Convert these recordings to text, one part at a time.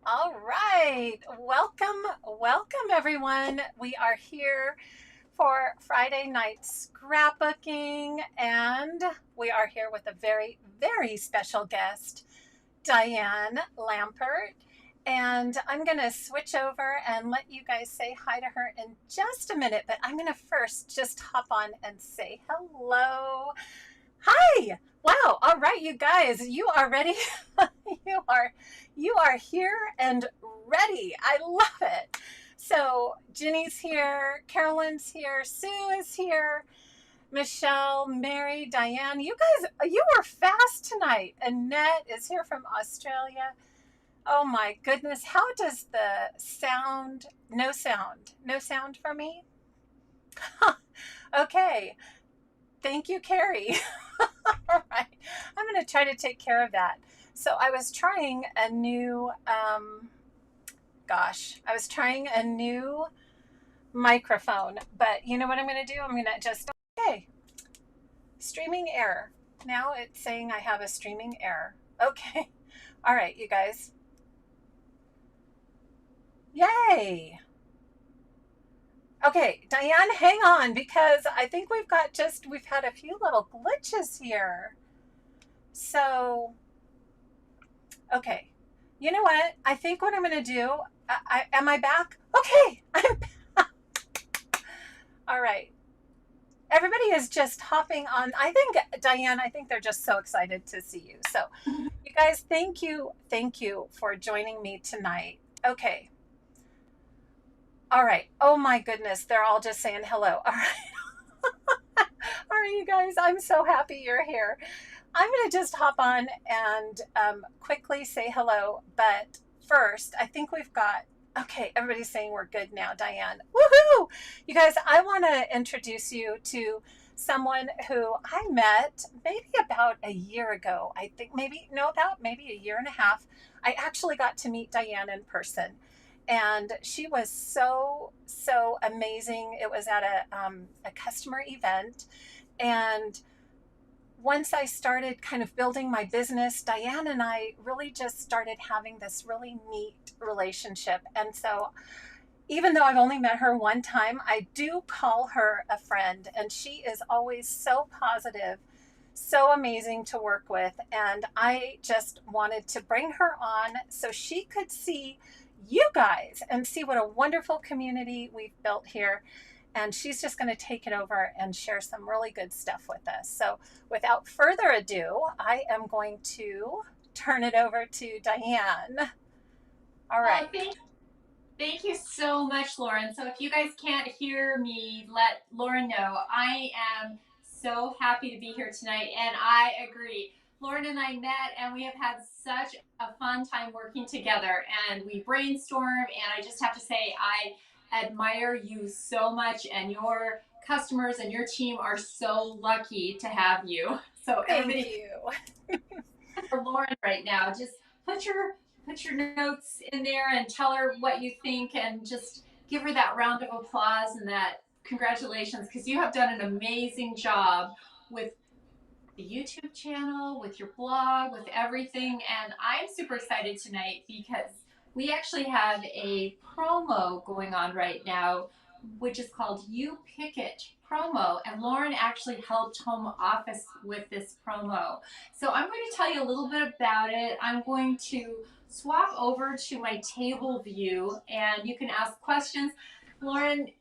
All right. Welcome everyone. We are here for Friday night scrapbooking, and we are here with a very special guest, Diane Lampert. And I'm going to switch over and let you guys say hi to her in just a minute, but I'm going to first just hop on and say hello. Hi. Wow. All right, you guys, you are ready. you are you are here and ready. I love it. So Ginny's here, Carolyn's here, Sue is here, Michelle, Mary, Diane. You guys, you are fast tonight. Annette is here from Australia. Oh my goodness. How does the sound? No sound. No sound for me? Okay. Thank you, Carrie. All right. I'm going to try to take care of that. So I was trying a new, I was trying a new microphone, but you know what I'm going to do? I'm going to just, okay, streaming error. Now it's saying I have a streaming error. Okay. All right, you guys. Yay. Okay, Diane, hang on because I think we've had a few little glitches here. So, okay. You know what? I think what I'm going to do, am I back? Okay, I'm back. All right. Everybody is just hopping on. I think, Diane, I think they're just so excited to see you. So, you guys, thank you. Thank you for joining me tonight. Okay. All right. Oh my goodness. They're all just saying hello. All right. All right, you guys, I'm so happy you're here. I'm going to just hop on and quickly say hello. But first, I think we've got, okay, everybody's saying we're good now, Diane. Woohoo! You guys, I want to introduce you to someone who I met maybe about a year ago. I think about maybe a year and a half. I actually got to meet Diane in person. And she was so amazing. It was at a customer event. And once I started kind of building my business, Diane and I really just started having this really neat relationship. And so even though I've only met her one time, I do call her a friend. And she is always so positive, so amazing to work with. And I just wanted to bring her on so she could see you guys and see what a wonderful community we've built here. And she's just going to take it over and share some really good stuff with us. So without further ado, I am going to turn it over to Diane. All right. Thank you so much, Lauren. So if you guys can't hear me, let Lauren know. I am so happy to be here tonight, and I agree. Lauren and I met, and we have had such a fun time working together, and we brainstorm, and I just have to say, I admire you so much, and your customers and your team are so lucky to have you. So Thank everybody you. for Lauren right now. Just put your put your notes in there and tell her what you think, and just give her that round of applause and that congratulations, because you have done an amazing job with the YouTube channel, with your blog, with everything. And I'm super excited tonight because we actually have a promo going on right now, which is called You Pick It promo. And Lauren actually helped home office with this promo. So I'm going to tell you a little bit about it. I'm going to swap over to my table view and you can ask questions. Lauren,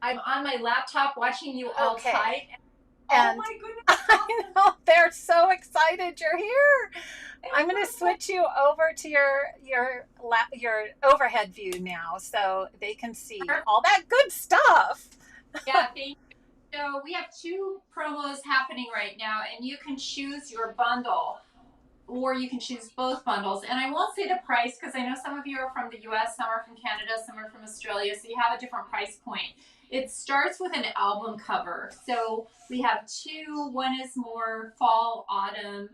I'm on my laptop watching you all Okay. type. Oh And my goodness. I know they're so excited you're here. I'm going to switch you over to your overhead view now so they can see all that good stuff. Yeah, thank you. So we have two promos happening right now, and you can choose your bundle, or you can choose both bundles. And I won't say the price because I know some of you are from the US, some are from Canada, some are from Australia, so you have a different price point. It starts with an album cover. So we have two. One is more fall, autumn,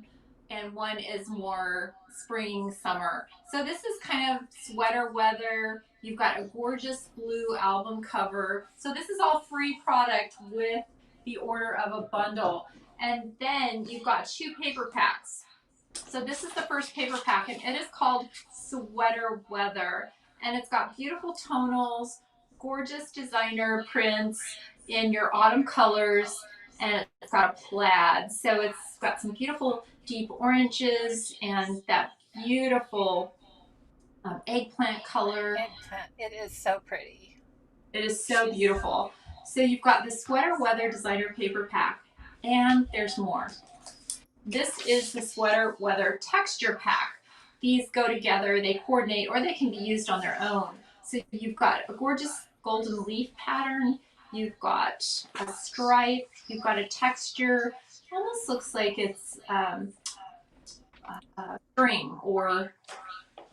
and one is more spring, summer. So this is kind of sweater weather. You've got a gorgeous blue album cover. So this is all free product with the order of a bundle. And then you've got two paper packs. So this is the first paper pack, and it is called Sweater Weather, and it's got beautiful tonals, gorgeous designer prints in your autumn colors, and it's got a plaid. So it's got some beautiful deep oranges and that beautiful eggplant color. Eggplant. It is so pretty. It is so beautiful. So you've got the Sweater Weather designer paper pack, and there's more. This is the Sweater Weather texture pack. These go together, they coordinate, or they can be used on their own. So you've got a gorgeous golden leaf pattern, you've got a stripe, you've got a texture, almost looks like it's a string, or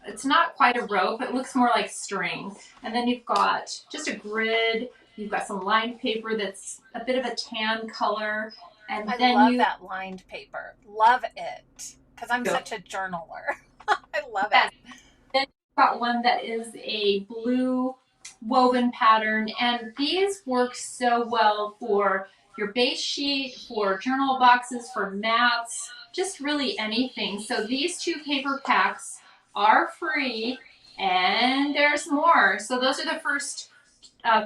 it's not quite a rope, it looks more like string. And then you've got just a grid, you've got some lined paper that's a bit of a tan color, and I then love that lined paper. Love it. Because I'm go. such a journaler. I love Yes. it. Then you've got one that is a blue woven pattern, and these work so well for your base sheet, for journal boxes, for mats, just really anything. So these two paper packs are free, and there's more. So those are the first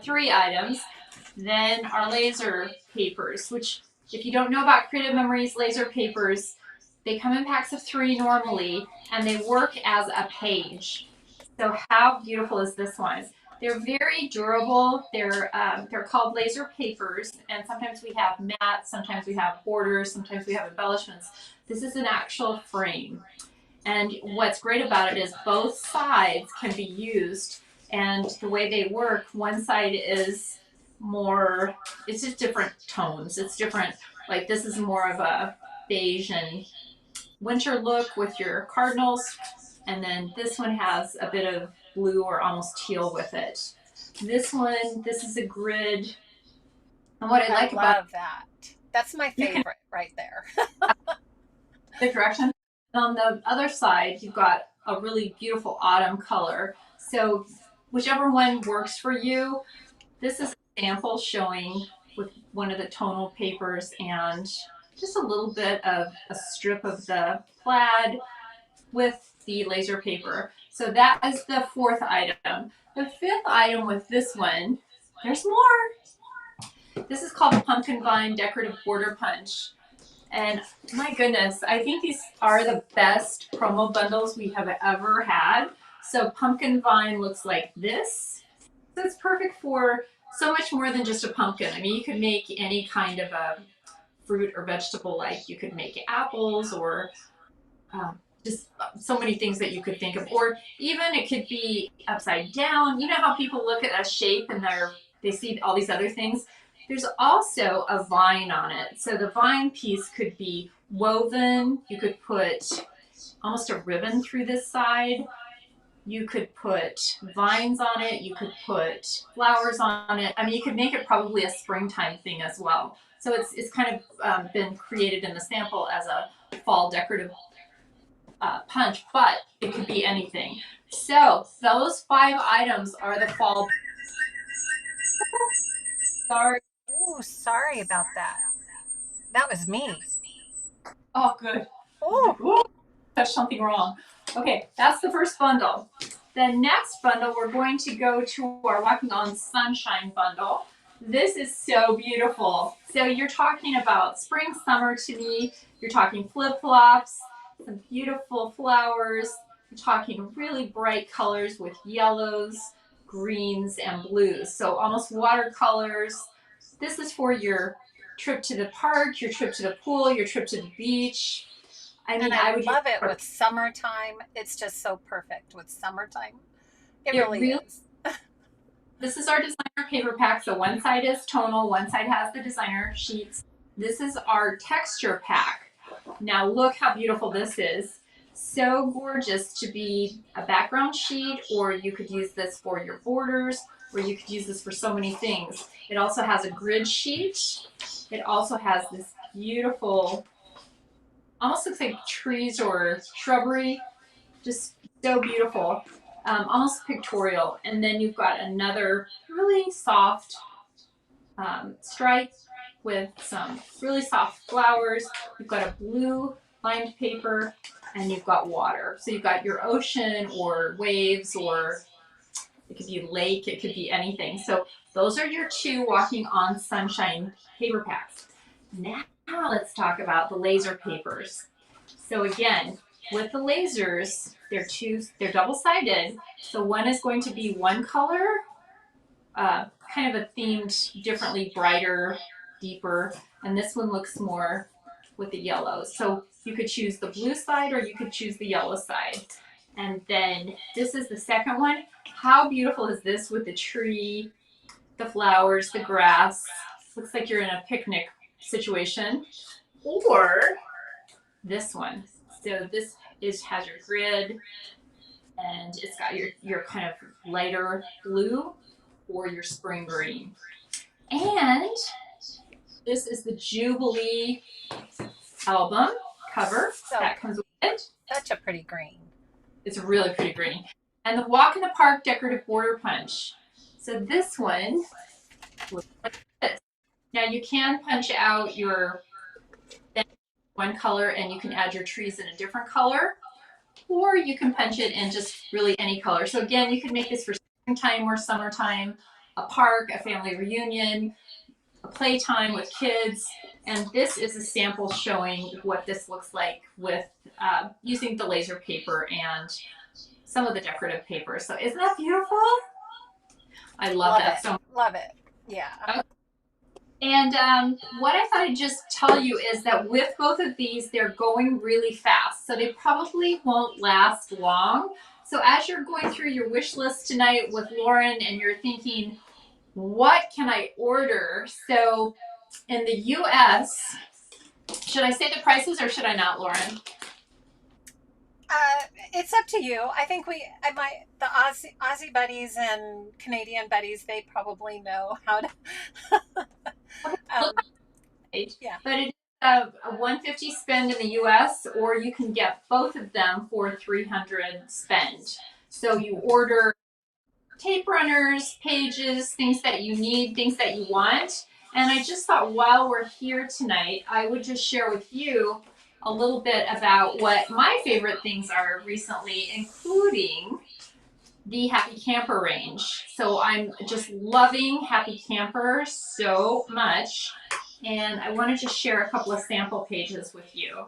three items. Then our laser papers, which if you don't know about Creative Memories laser papers, they come in packs of 3 normally, and they work as a page. So how beautiful is this one? They're very durable. They're called laser papers, and sometimes we have mats, sometimes we have borders, sometimes we have embellishments. This is an actual frame. And what's great about it is both sides can be used, and the way they work, one side is more, it's just different tones. It's different, like this is more of a beige and winter look with your cardinals, and then this one has a bit of blue or almost teal with it. This one, this is a grid, and what I like about love that. That's my favorite right there. the direction. And on the other side, you've got a really beautiful autumn color. So whichever one works for you, this is a sample showing with one of the tonal papers and just a little bit of a strip of the plaid with the laser paper. So that is the fourth item. The fifth item with this one, there's more. This is called the Pumpkin Vine Decorative Border Punch. And my goodness, I think these are the best promo bundles we have ever had. So pumpkin vine looks like this. So it's perfect for so much more than just a pumpkin. I mean, you could make any kind of a fruit or vegetable, like you could make apples or just so many things that you could think of. Or even it could be upside down. You know how people look at a shape and they see all these other things? There's also a vine on it. So the vine piece could be woven. You could put almost a ribbon through this side. You could put vines on it. You could put flowers on it. I mean, you could make it probably a springtime thing as well. So it's kind of been created in the sample as a fall decorative punch, but it could be anything. So those 5 items are the fall. Sorry. Ooh, sorry about that. That was me. Oh, good. Ooh. Ooh, touched something wrong. Okay, that's the first bundle. The next bundle, we're going to go to our Walking on Sunshine bundle. This is so beautiful. So you're talking about spring, summer to me. You're talking flip-flops, some beautiful flowers. You're talking really bright colors with yellows, greens, and blues. So almost watercolors. This is for your trip to the park, your trip to the pool, your trip to the beach. I mean, And I would love it with summertime. It's just so perfect with summertime. It really is. This is our designer paper pack. So one side is tonal, one side has the designer sheets. This is our texture pack. Now look how beautiful this is. So gorgeous to be a background sheet, or you could use this for your borders, or you could use this for so many things. It also has a grid sheet. It also has this beautiful, almost looks like trees or shrubbery, just so beautiful, almost pictorial. And then you've got another really soft stripe with some really soft flowers. You've got a blue lined paper, and you've got water. So you've got your ocean or waves, or it could be a lake, it could be anything. So those are your two walking on sunshine paper packs. Now let's talk about the laser papers. So again, with the lasers, they're double-sided. So one is going to be one color, kind of a themed differently, brighter, deeper, and this one looks more with the yellow. So you could choose the blue side or you could choose the yellow side. And then this is the second one. How beautiful is this with the tree, the flowers, the grass? Looks like you're in a picnic situation. Or this one. So this has your grid, and it's got your kind of lighter blue or your spring green. And this is the Jubilee album cover that comes with it. Such a pretty green. It's a really pretty green. And the Walk in the Park decorative border punch. So this one looks like this. Now you can punch out your one color and you can add your trees in a different color, or you can punch it in just really any color. So again, you can make this for springtime or summertime, a park, a family reunion, a playtime with kids. And this is a sample showing what this looks like with using the laser paper and some of the decorative paper. So isn't that beautiful? I love that so much. Love it. Yeah. Okay. And what I thought I'd just tell you is that with both of these, they're going really fast. So they probably won't last long. So as you're going through your wish list tonight with Lauren and you're thinking, what can I order? So in the US, should I say the prices or should I not, Lauren? It's up to you. I think the Aussie buddies and Canadian buddies, they probably know how to. Yeah. But it is a $150 spend in the US, or you can get both of them for $300 spend. So you order tape runners, pages, things that you need, things that you want. And I just thought while we're here tonight, I would just share with you a little bit about what my favorite things are recently, including the Happy Camper range. So I'm just loving Happy Camper so much. And I want to just share a couple of sample pages with you.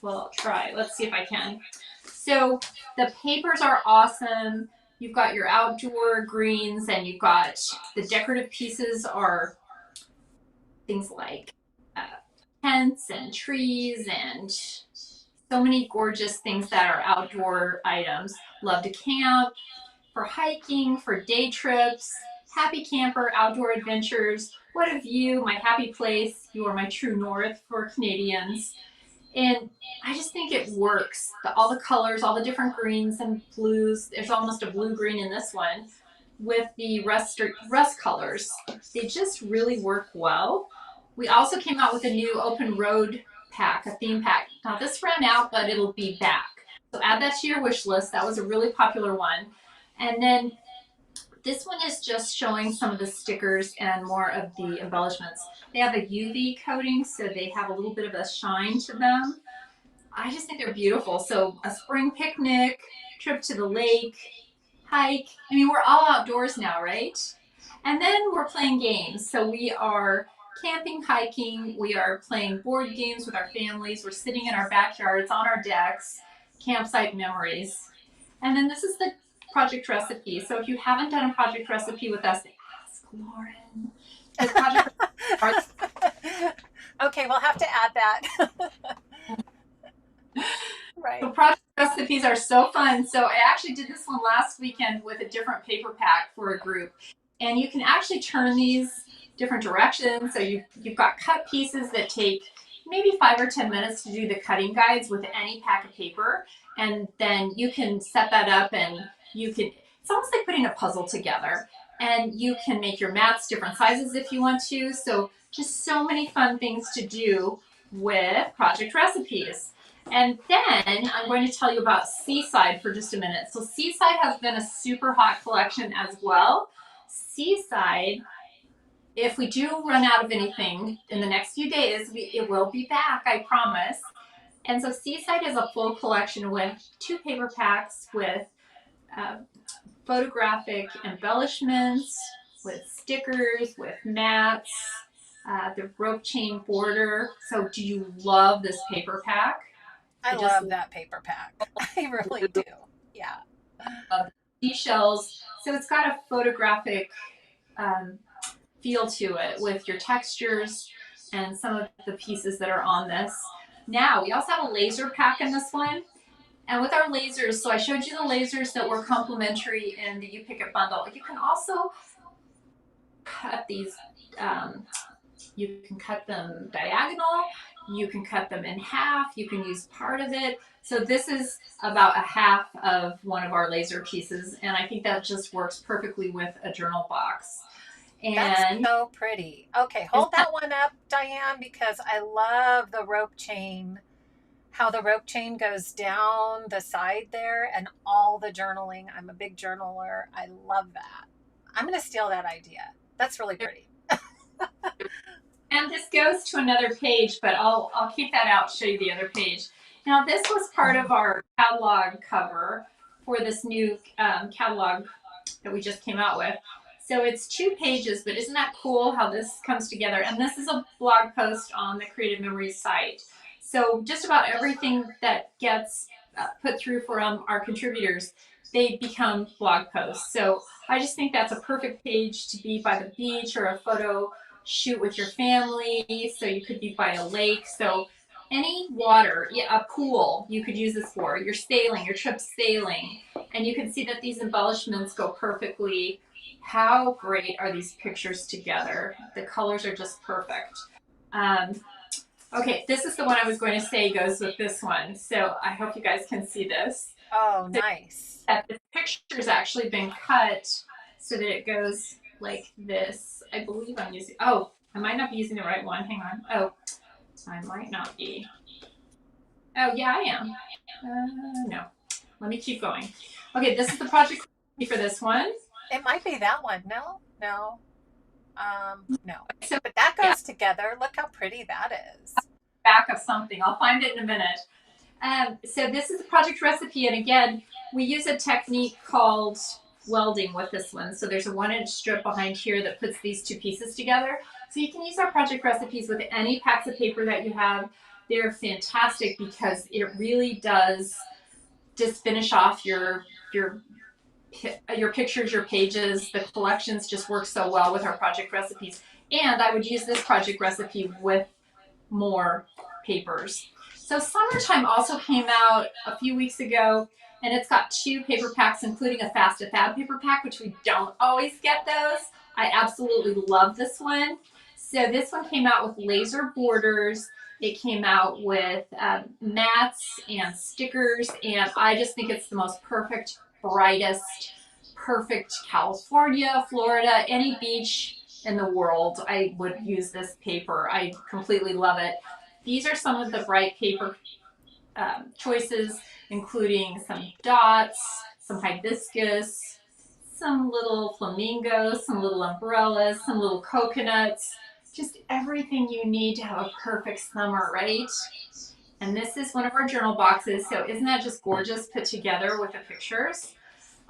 Well, I'll try. Let's see if I can. So the papers are awesome. You've got your outdoor greens, and you've got the decorative pieces are things like tents and trees and so many gorgeous things that are outdoor items. Love to camp, for hiking, for day trips, Happy Camper, outdoor adventures. What a view, my happy place. You are my true north for Canadians. And I just think it works. All the colors, all the different greens and blues. There's almost a blue-green in this one with the rust colors. They just really work well. We also came out with a new open road pack, a theme pack. Now this ran out, but it'll be back. So add that to your wish list. That was a really popular one. And then this one is just showing some of the stickers and more of the embellishments. They have a UV coating, so they have a little bit of a shine to them. I just think they're beautiful. So a spring picnic, trip to the lake, hike. I mean, we're all outdoors now, right? And then we're playing games. So we are camping, hiking. We are playing board games with our families. We're sitting in our backyards, on our decks, campsite memories. And then this is the project recipe. So if you haven't done a project recipe with us, ask Lauren. Okay, we'll have to add that. Right. So project recipes are so fun. So I actually did this one last weekend with a different paper pack for a group. And you can actually turn these different directions. So you've got cut pieces that take maybe 5 or 10 minutes to do the cutting guides with any pack of paper. And then you can set that up and it's almost like putting a puzzle together. And you can make your mats different sizes if you want to. So just so many fun things to do with project recipes. And then I'm going to tell you about Seaside for just a minute. So Seaside has been a super hot collection as well. Seaside, if we do run out of anything in the next few days, it will be back, I promise. And so Seaside is a full collection with 2 paper packs with uh, photographic embellishments, with stickers, with mats, the rope chain border. So do you love this paper pack? I I just love that paper pack. I really do. Yeah. love the seashells. So it's got a photographic um, feel to it with your textures and some of the pieces that are on this. Now, we also have a laser pack in this one. And with our lasers, so I showed you the lasers that were complimentary in the You Pick It bundle. You can also cut these, you can cut them diagonal, you can cut them in half, you can use part of it. So this is about a half of one of our laser pieces, and I think that just works perfectly with a journal box. That's And so pretty. Okay, hold that one up, Diane, because I love the rope chain, how the rope chain goes down the side there and all the journaling. I'm a big journaler. I love that. I'm going to steal that idea. That's really pretty. and this goes to another page, but I'll keep that out, show you the other page. Now this was part of our catalog cover for this new catalog that we just came out with. So it's 2 pages, but isn't that cool how this comes together? And this is a blog post on the Creative Memories site. So just about everything that gets put through from our contributors, they become blog posts. So I just think that's a perfect page to be by the beach or a photo shoot with your family. So you could be by a lake. So any water, yeah, a pool, you could use this for. You're sailing, your trip sailing. And you can see that these embellishments go perfectly. How great are these pictures together? The colors are just perfect. Um, okay, this is the one I was going to say goes with this one. So I hope you guys can see this. Oh, So nice. this picture's actually been cut so that it goes like this. I believe I'm using, oh, I might not be using the right one. Hang on. Oh, I might not be. Oh, yeah, I am. No. Let me keep going. Okay, this is the project for this one. It might be that one. No, no, no. So, But that yeah, goes together. Look how pretty that is. back of something. I'll find it in a minute. So this is a project recipe, and again, we use a technique called welding with this one. So there's a 1-inch strip behind here that puts these 2 pieces together. So you can use our project recipes with any packs of paper that you have. They're fantastic because it really does just finish off your pictures, your pages. The collections just work so well with our project recipes. And I would use this project recipe with more papers. So Summertime also came out a few weeks ago, and it's got 2 paper packs, including a Fast to Fab paper pack, which we don't always get those. I absolutely love this one. So this one came out with laser borders. It came out with mats and stickers, and I just think it's the most perfect, brightest, perfect California, Florida, any beach in the world. I would use this paper. I completely love it. These are some of the bright paper choices, including some dots, some hibiscus, some little flamingos, some little umbrellas, some little coconuts, just everything you need to have a perfect summer, right? And this is one of our journal boxes, so isn't that just gorgeous put together with the pictures?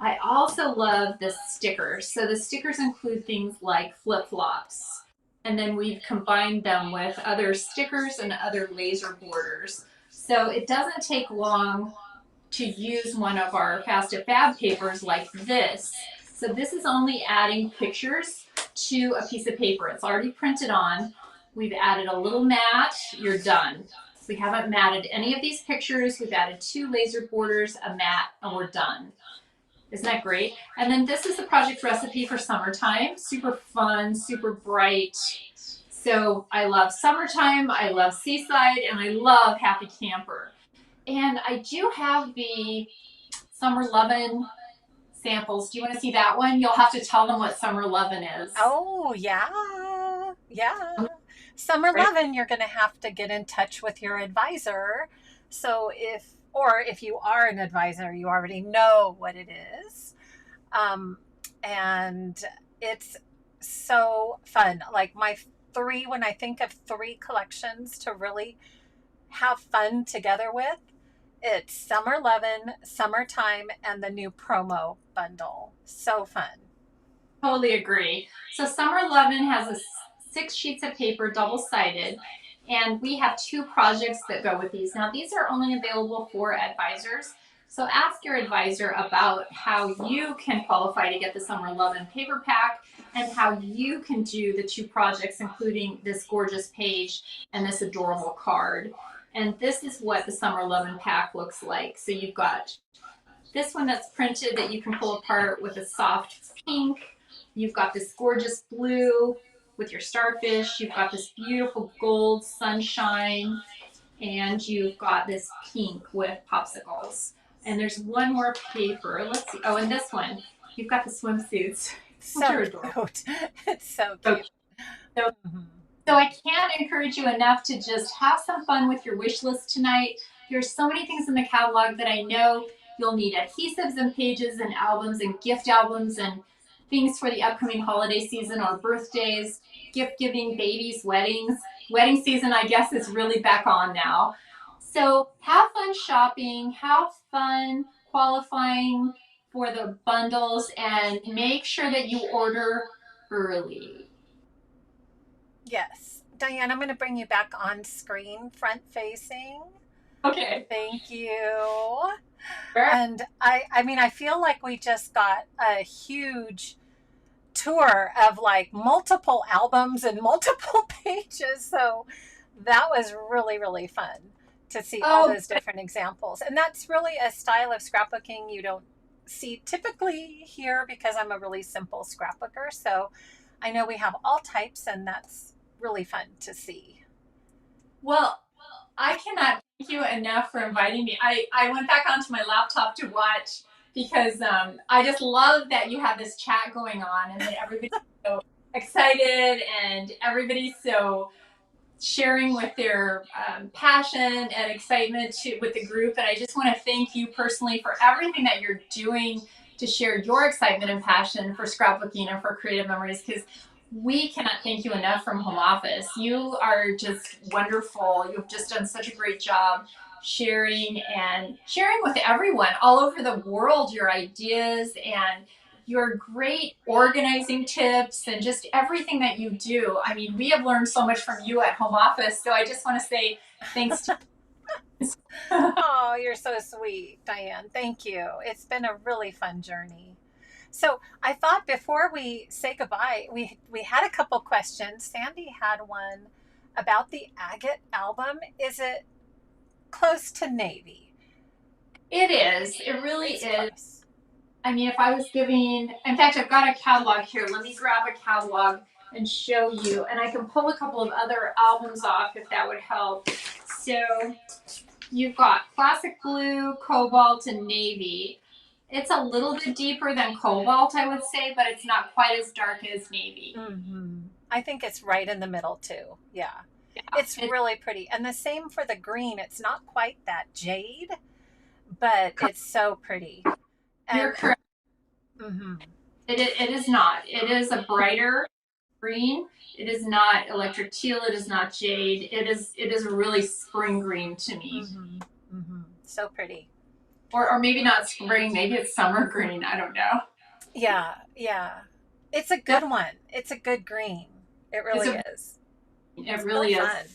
I also love the stickers. So the stickers include things like flip-flops. And then we've combined them with other stickers and other laser borders. So it doesn't take long to use one of our Fast to Fab papers like this. So this is only adding pictures to a piece of paper. It's already printed on. We've added a little mat. You're done. We haven't matted any of these pictures. We've added 2 laser borders, a mat, and we're done. Isn't that great? And then this is the project recipe for Summertime. Super fun, super bright. So I love Summertime, I love Seaside, and I love Happy Camper. And I do have the Summer Lovin' samples. Do you want to see that one? You'll have to tell them what Summer Lovin' is. Oh, yeah. Yeah. Summer Right? lovin', you're going to have to get in touch with your advisor. So if you are an advisor, you already know what it is. Um, and it's so fun. Like when I think of 3 collections to really have fun together with, it's Summer Lovin', Summertime, and the new promo bundle. So fun. Totally agree. So Summer Lovin' has 6 sheets of paper, double-sided, and we have 2 projects that go with these. Now, these are only available for advisors. So ask your advisor about how you can qualify to get the Summer Lovin' paper pack and how you can do the 2 projects, including this gorgeous page and this adorable card. And this is what the Summer Lovin' pack looks like. So you've got this one that's printed that you can pull apart with a soft pink. You've got this gorgeous blue with your starfish. You've got this beautiful gold sunshine. And you've got this pink with popsicles. And there's one more paper. Let's see. Oh, and this one. You've got the swimsuits. So cute. It's so cute. So, so I can't encourage you enough to just have some fun with your wish list tonight. There's so many things in the catalog that I know you'll need: adhesives and pages and albums and gift albums and things for the upcoming holiday season or birthdays, gift giving, babies, weddings. Wedding season, I guess, is really back on now. So have fun shopping, have fun qualifying for the bundles, and make sure that you order early. Yes. Diane, I'm going to bring you back on screen, front facing. Okay. Thank you. Sure. And I mean, I feel like we just got a huge tour of like multiple albums and multiple pages. So that was really, really fun to see all those different examples. And that's really a style of scrapbooking you don't see typically here because I'm a really simple scrapbooker. So I know we have all types, and that's really fun to see. Well, I cannot thank you enough for inviting me. I went back onto my laptop to watch because I just love that you have this chat going on and that everybody's so excited and everybody's so sharing with their passion and excitement with the group. And I just want to thank you personally for everything that you're doing to share your excitement and passion for scrapbooking and for creative memories, because we cannot thank you enough from home office. You are just wonderful. You've just done such a great job sharing with everyone all over the world your ideas and your great organizing tips and just everything that you do. I mean, we have learned so much from you at home office. So I just want to say thanks to you. Oh, you're so sweet, Diane. Thank you. It's been a really fun journey. So I thought before we say goodbye, we had a couple questions. Sandy had one about the agate album. Is it close to navy? It is. It really It's is. close. I mean, if I was giving, in fact, I've got a catalog here. Let me grab a catalog and show you. And I can pull a couple of other albums off if that would help. So you've got classic blue, cobalt, and navy. It's a little bit deeper than cobalt, I would say, but it's not quite as dark as navy. Mm-hmm. I think it's right in the middle too. Yeah. Yeah, It's really pretty. And the same for the green. It's not quite that jade, but it's so pretty. You're correct. Mm-hmm. It is not. It is a brighter green. It is not electric teal. It is not jade. It is a really spring green to me. Mm-hmm. Mm-hmm. So pretty. Or maybe not spring. Maybe it's summer green. I don't know. Yeah, yeah. It's a good one. It's a good green. It really is. It really so is. Fun.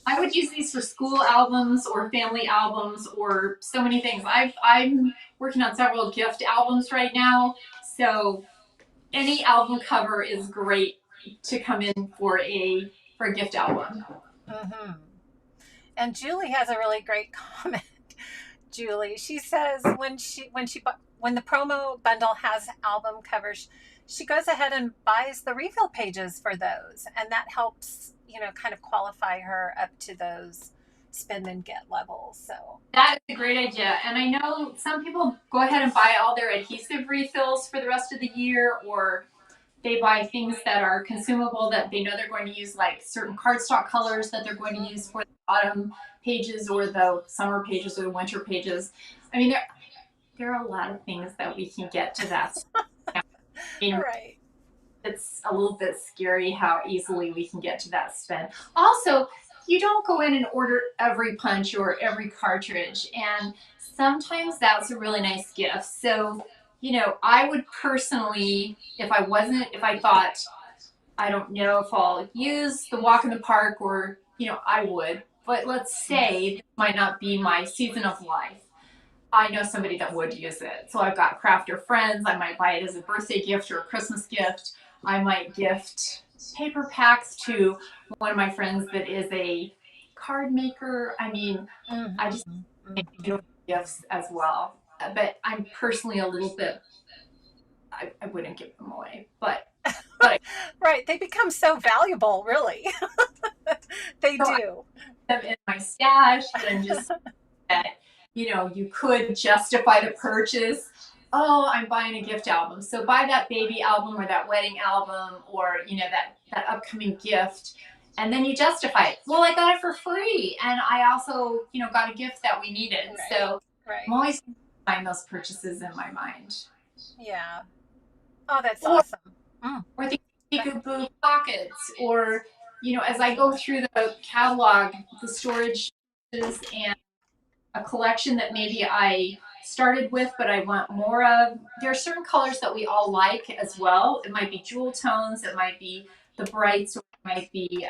I would use these for school albums or family albums or so many things. I'm working on several gift albums right now, so any album cover is great to come in for a gift album. Mm-hmm. And Julie has a really great comment. Julie, she says when the promo bundle has album covers, she goes ahead and buys the refill pages for those, and that helps kind of qualify her up to those spend and get levels. So that is a great idea. And I know some people go ahead and buy all their adhesive refills for the rest of the year, or they buy things that are consumable that they know they're going to use, like certain cardstock colors that they're going to use for the autumn pages or the summer pages or the winter pages. I mean, there are a lot of things that we can get to that. Right. It's a little bit scary how easily we can get to that spend. Also, you don't go in and order every punch or every cartridge. And sometimes that's a really nice gift. So, I would personally, if I thought, I don't know if I'll use the walk in the park or, I would. But let's say this might not be my season of life. I know somebody that would use it. So I've got crafter friends. I might buy it as a birthday gift or a Christmas gift. I might gift paper packs to one of my friends that is a card maker. I mean, I just make beautiful gifts as well. But I'm personally a little bit, I wouldn't give them away. But Right. They become so valuable, really. They so I do. have them in my stash and just that you could justify the purchase. Oh, I'm buying a gift album, so buy that baby album or that wedding album or that upcoming gift, and then you justify it. Well, I got it for free, and I also got a gift that we needed. Right. So Right. I'm always buying those purchases in my mind. Yeah. Oh, that's or, awesome. Mm. or the peekaboo pockets, or as I go through the catalog, the storage and a collection that maybe I started with, but I want more of. There are certain colors that we all like as well. It might be jewel tones, it might be the brights, or it might be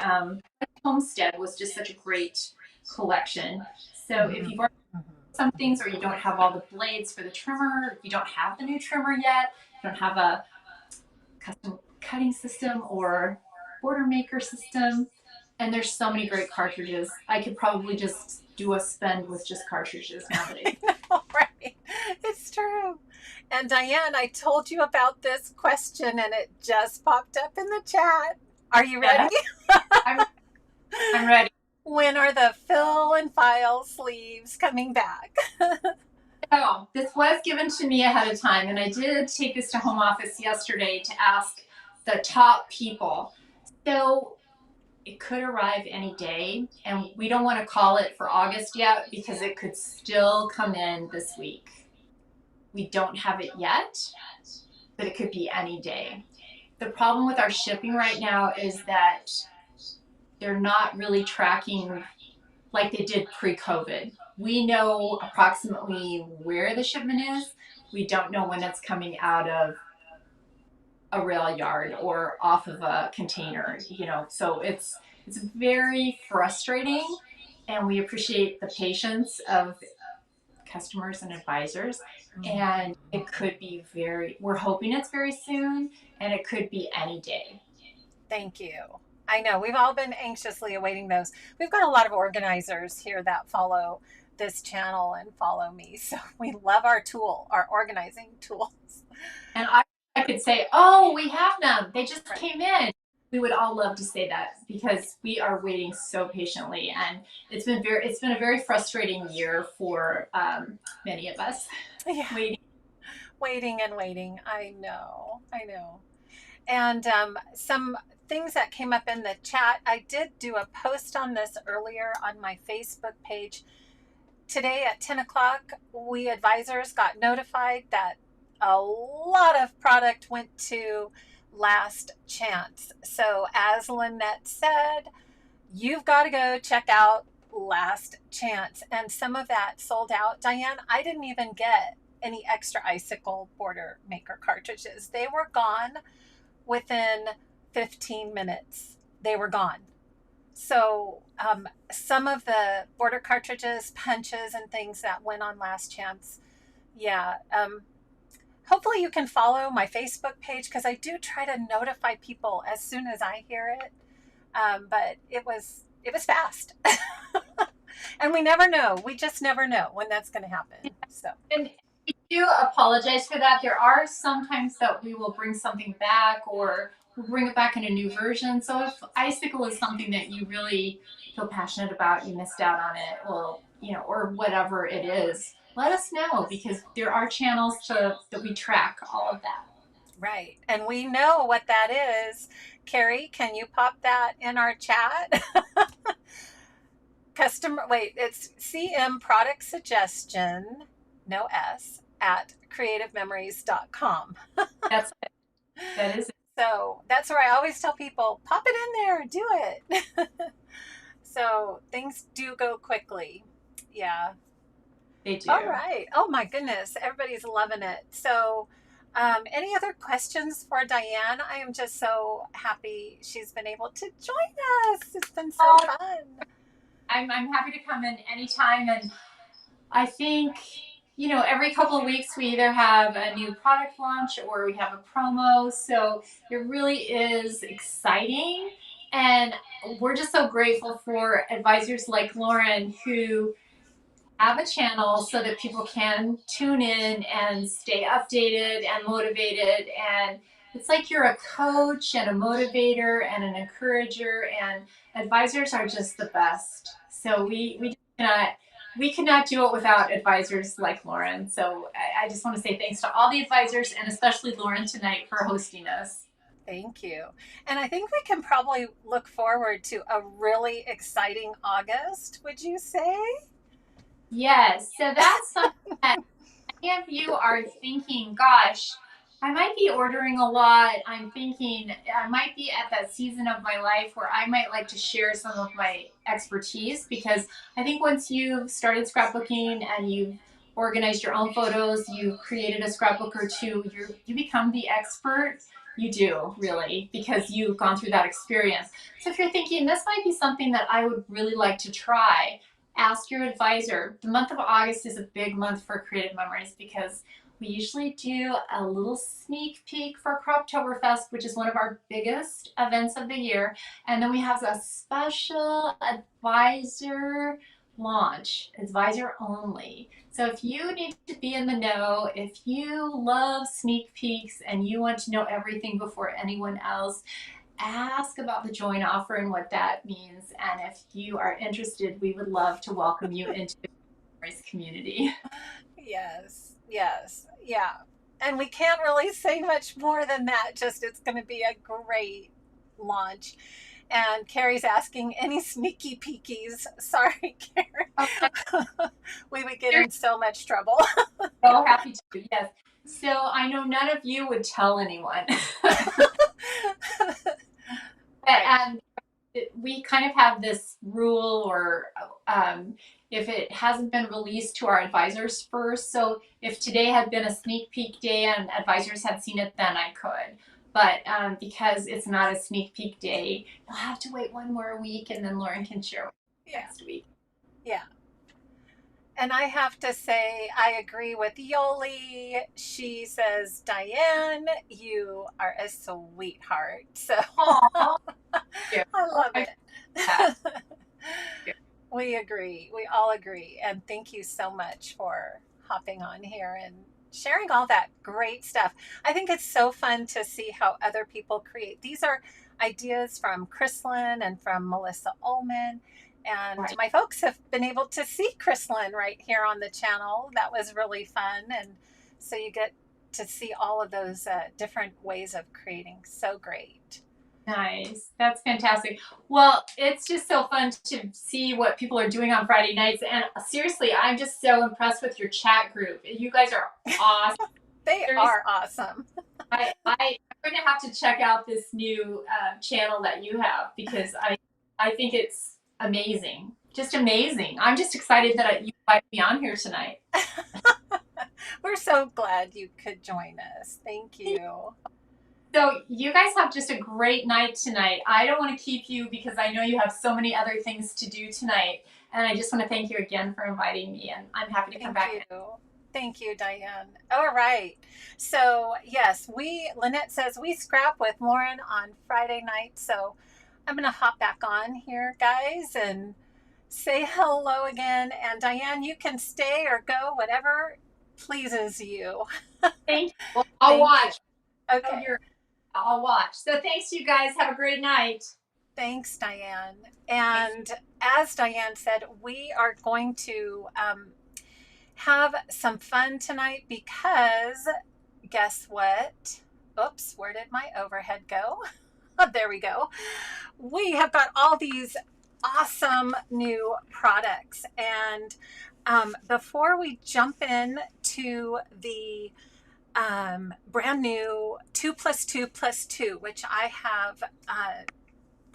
Homestead was just such a great collection. So if you've already some things, or you don't have all the blades for the trimmer, if you don't have the new trimmer yet, you don't have a custom cutting system or border maker system, and there's so many great cartridges. I could probably just do a spend with just cartridges nowadays. Right. It's true. And Diane, I told you about this question and it just popped up in the chat. Are you ready? I'm ready. When are the fill and file sleeves coming back? Oh, this was given to me ahead of time, and I did take this to home office yesterday to ask the top people. So it could arrive any day, and we don't want to call it for August yet because it could still come in this week. We don't have it yet, but it could be any day. The problem with our shipping right now is that they're not really tracking like they did pre-COVID. We know approximately where the shipment is. We don't know when it's coming out of a rail yard or off of a container, so it's very frustrating, and we appreciate the patience of customers and advisors. And it could be we're hoping it's very soon, and it could be any day. Thank you. I know we've all been anxiously awaiting those. We've got a lot of organizers here that follow this channel and follow me. So we love our organizing tools. And I could say, oh, we have them. They just came in. We would all love to say that because we are waiting so patiently, and it's been a very frustrating year for many of us. Yeah. Waiting and waiting. I know. And some things that came up in the chat. I did do a post on this earlier on my Facebook page. Today at 10 o'clock, we advisors got notified that a lot of product went to Last Chance. So as Lynette said, you've got to go check out Last Chance. And some of that sold out. Diane, I didn't even get any extra icicle border maker cartridges. They were gone within 15 minutes. They were gone. So some of the border cartridges, punches, and things that went on Last Chance, yeah. Hopefully you can follow my Facebook page because I do try to notify people as soon as I hear it. But it was fast. And we never know. We just never know when that's going to happen. So. And we do apologize for that. There are sometimes that we will bring something back, or we'll bring it back in a new version. So if icicle is something that you really feel passionate about, you missed out on it, or whatever it is, let us know, because there are channels that we track all of that. Right. And we know what that is. Carrie, can you pop that in our chat? It's CM product suggestion, no S, at creativememories.com. That's it. That is it. So that's where I always tell people, pop it in there, do it. So things do go quickly. Yeah. They do. All right. Oh my goodness. Everybody's loving it. So, any other questions for Diane? I am just so happy she's been able to join us. It's been so Oh, fun. I'm happy to come in anytime. And I think, every couple of weeks we either have a new product launch or we have a promo. So it really is exciting. And we're just so grateful for advisors like Lauren who have a channel so that people can tune in and stay updated and motivated. And it's like you're a coach and a motivator and an encourager, and advisors are just the best. So we cannot do it without advisors like Lauren. So I just want to say thanks to all the advisors and especially Lauren tonight for hosting us. Thank you. And I think we can probably look forward to a really exciting August, would you say? Yes, so that's something that many of you are thinking, gosh, I might be ordering a lot. I'm thinking I might be at that season of my life where I might like to share some of my expertise, because I think once you've started scrapbooking and you've organized your own photos, you've created a scrapbook or two, you become the expert. You do, really, because you've gone through that experience. So if you're thinking this might be something that I would really like to try, ask your advisor. The month of August is a big month for Creative Memories because we usually do a little sneak peek for Croptoberfest, which is one of our biggest events of the year. And then we have a special advisor launch, advisor only. So if you need to be in the know, if you love sneak peeks and you want to know everything before anyone else, ask about the join offer and what that means. And if you are interested, we would love to welcome you into the Memories community. Yes, yes, yeah. And we can't really say much more than that. Just it's going to be a great launch. And Carrie's asking any sneaky peekies. Sorry, Okay, Carrie. We would get you're in so much trouble. so happy to. Yes. So I know none of you would tell anyone. But Right. we kind of have this rule, or if it hasn't been released to our advisors first. So if today had been a sneak peek day and advisors had seen it, then I could. But because it's not a sneak peek day, you'll have to wait one more week, and then Lauren can share Yeah. next week. Yeah. And I have to say, I agree with Yoli. She says, Diane, you are a sweetheart. So Oh, I love I that. it. We agree. We all agree. And thank you so much for hopping on here and sharing all that great stuff. I think it's so fun to see how other people create. These are ideas from Chrislyn and from Melissa Ullman. And Right. my folks have been able to see Chrislyn right here on the channel. That was really fun. And so you get to see all of those different ways of creating. So great. Nice. That's fantastic. Well, it's just so fun to see what people are doing on Friday nights. And seriously, I'm just so impressed with your chat group. You guys are awesome. They Seriously, are awesome. I'm going to have to check out this new channel that you have, because I think it's amazing. Just amazing. I'm just excited that you invited me on here tonight. We're so glad you could join us. Thank you. So you guys have just a great night tonight. I don't want to keep you because I know you have so many other things to do tonight. And I just want to thank you again for inviting me. And I'm happy to come Thank back. you. Thank you, Diane. All right. So, yes, Lynette says we scrap with Lauren on Friday night. So, I'm going to hop back on here, guys, and say hello again. And Diane, you can stay or go, whatever pleases you. Thank you. Well, I'll Thank you. watch. Okay. I'll watch. So thanks, you guys. Have a great night. Thanks, Diane. And as Diane said, we are going to have some fun tonight because guess what? Oops, where did my overhead go? Oh, there we go. We have got all these awesome new products. And before we jump in to the brand new 2+2+2, which I have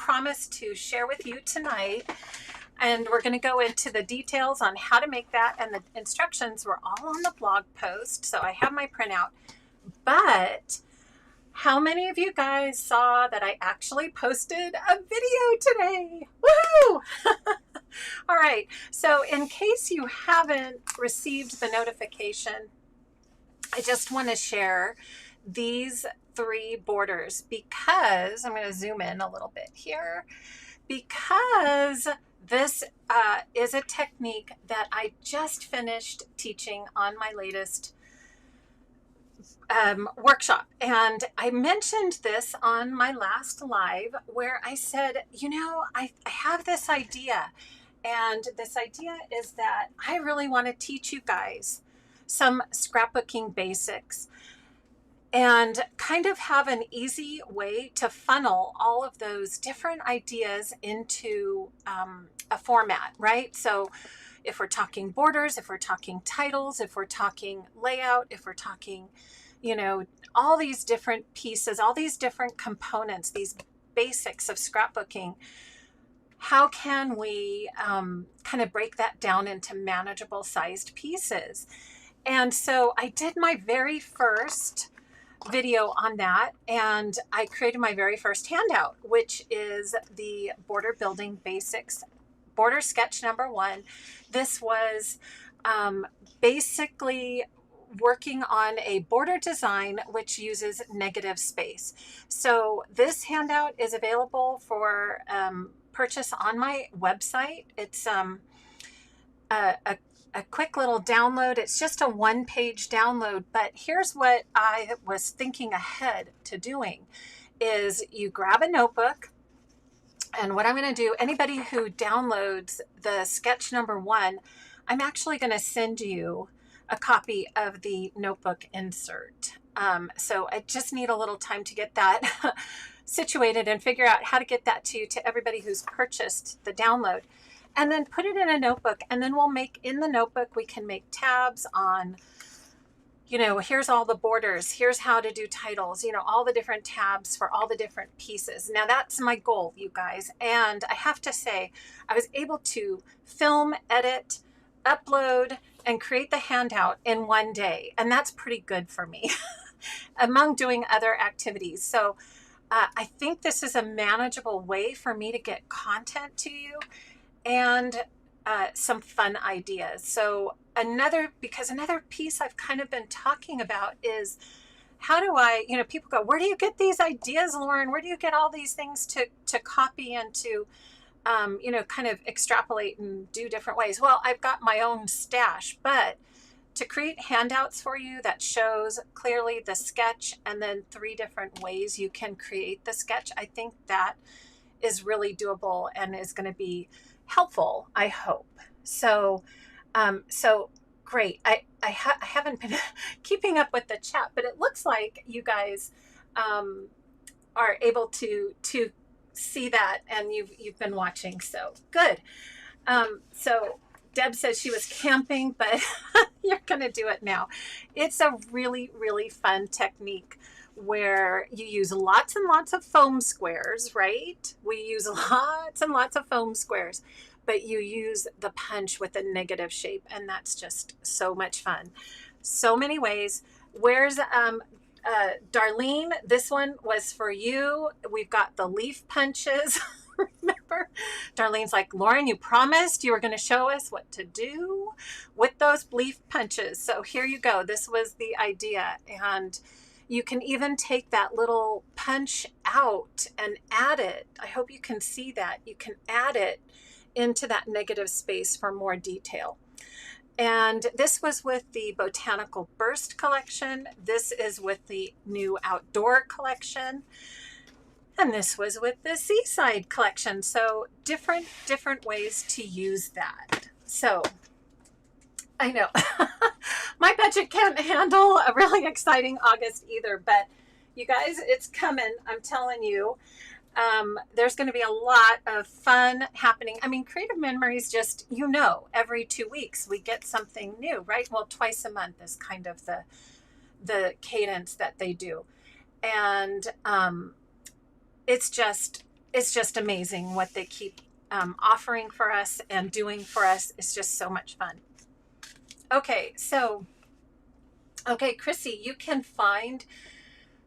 promised to share with you tonight. And we're going to go into the details on how to make that, and the instructions were all on the blog post. So I have my printout. But how many of you guys saw that I actually posted a video today? Woohoo! All right. So in case you haven't received the notification, I just want to share these 3 borders because I'm going to zoom in a little bit here, because this is a technique that I just finished teaching on my latest workshop. And I mentioned this on my last live where I said, you know, I have this idea. And this idea is that I really want to teach you guys some scrapbooking basics and kind of have an easy way to funnel all of those different ideas into a format, right? So if we're talking borders, if we're talking titles, if we're talking layout, if we're talking, you know, all these different pieces, all these different components, these basics of scrapbooking, how can we kind of break that down into manageable sized pieces? And so I did my very first video on that, and I created my very first handout, which is the Border Building Basics Border Sketch number 1. This was basically working on a border design which uses negative space. So this handout is available for purchase on my website. It's a quick little download. It's just a 1-page download, but here's what I was thinking ahead to doing is you grab a notebook, and what I'm going to do, anybody who downloads the sketch number 1, I'm actually going to send you a copy of the notebook insert. So I just need a little time to get that situated and figure out how to get that to everybody who's purchased the download. And then put it in a notebook, and then we'll make, in the notebook, we can make tabs on, you know, here's all the borders, here's how to do titles, you know, all the different tabs for all the different pieces. Now that's my goal, you guys. And I have to say, I was able to film, edit, upload, and create the handout in 1 day. And that's pretty good for me among doing other activities. So I think this is a manageable way for me to get content to you and some fun ideas. So another piece I've kind of been talking about is how do I, you know, people go, where do you get these ideas, Lauren? Where do you get all these things to copy and to, you know, kind of extrapolate and do different ways? Well, I've got my own stash, but to create handouts for you that shows clearly the sketch and then 3 different ways you can create the sketch, I think that is really doable and is going to be helpful, I hope. So great. I haven't been keeping up with the chat, but it looks like you guys are able to see that, and you've been watching. So good. So Deb says she was camping, but you're going to do it now. It's a really, really fun technique where you use lots and lots of foam squares, right? We use lots and lots of foam squares, but you use the punch with a negative shape, and that's just so much fun. So many ways. Where's Darlene? This one was for you. We've got the leaf punches. Remember? Darlene's like, Lauren, you promised you were going to show us what to do with those leaf punches. So here you go. This was the idea. And you can even take that little punch out and add it. I hope you can see that. You can add it into that negative space for more detail. And this was with the Botanical Burst collection. This is with the new Outdoor collection. And this was with the Seaside collection. So different ways to use that. So I know my budget can't handle a really exciting August either, but you guys, it's coming. I'm telling you, there's going to be a lot of fun happening. I mean, Creative Memories, just, you know, every 2 weeks we get something new, right? Well, twice a month is kind of the cadence that they do. And it's just it's just amazing what they keep offering for us and doing for us. It's just so much fun. Okay, so, okay, Chrissy, you can find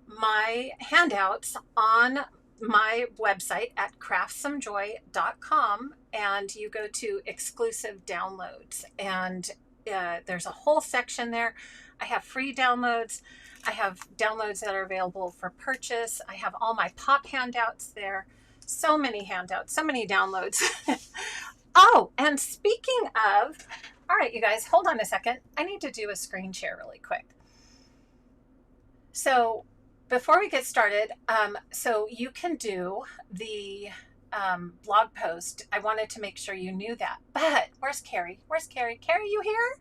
my handouts on my website at craftsomejoy.com, and you go to exclusive downloads, and there's a whole section there. I have free downloads. I have downloads that are available for purchase. I have all my pop handouts there. So many handouts, so many downloads. Oh, and speaking of, all right, you guys, hold on a second. I need to do a screen share really quick. So before we get started, so you can do the blog post. I wanted to make sure you knew that. But where's Carrie? Where's Carrie? Carrie, you here?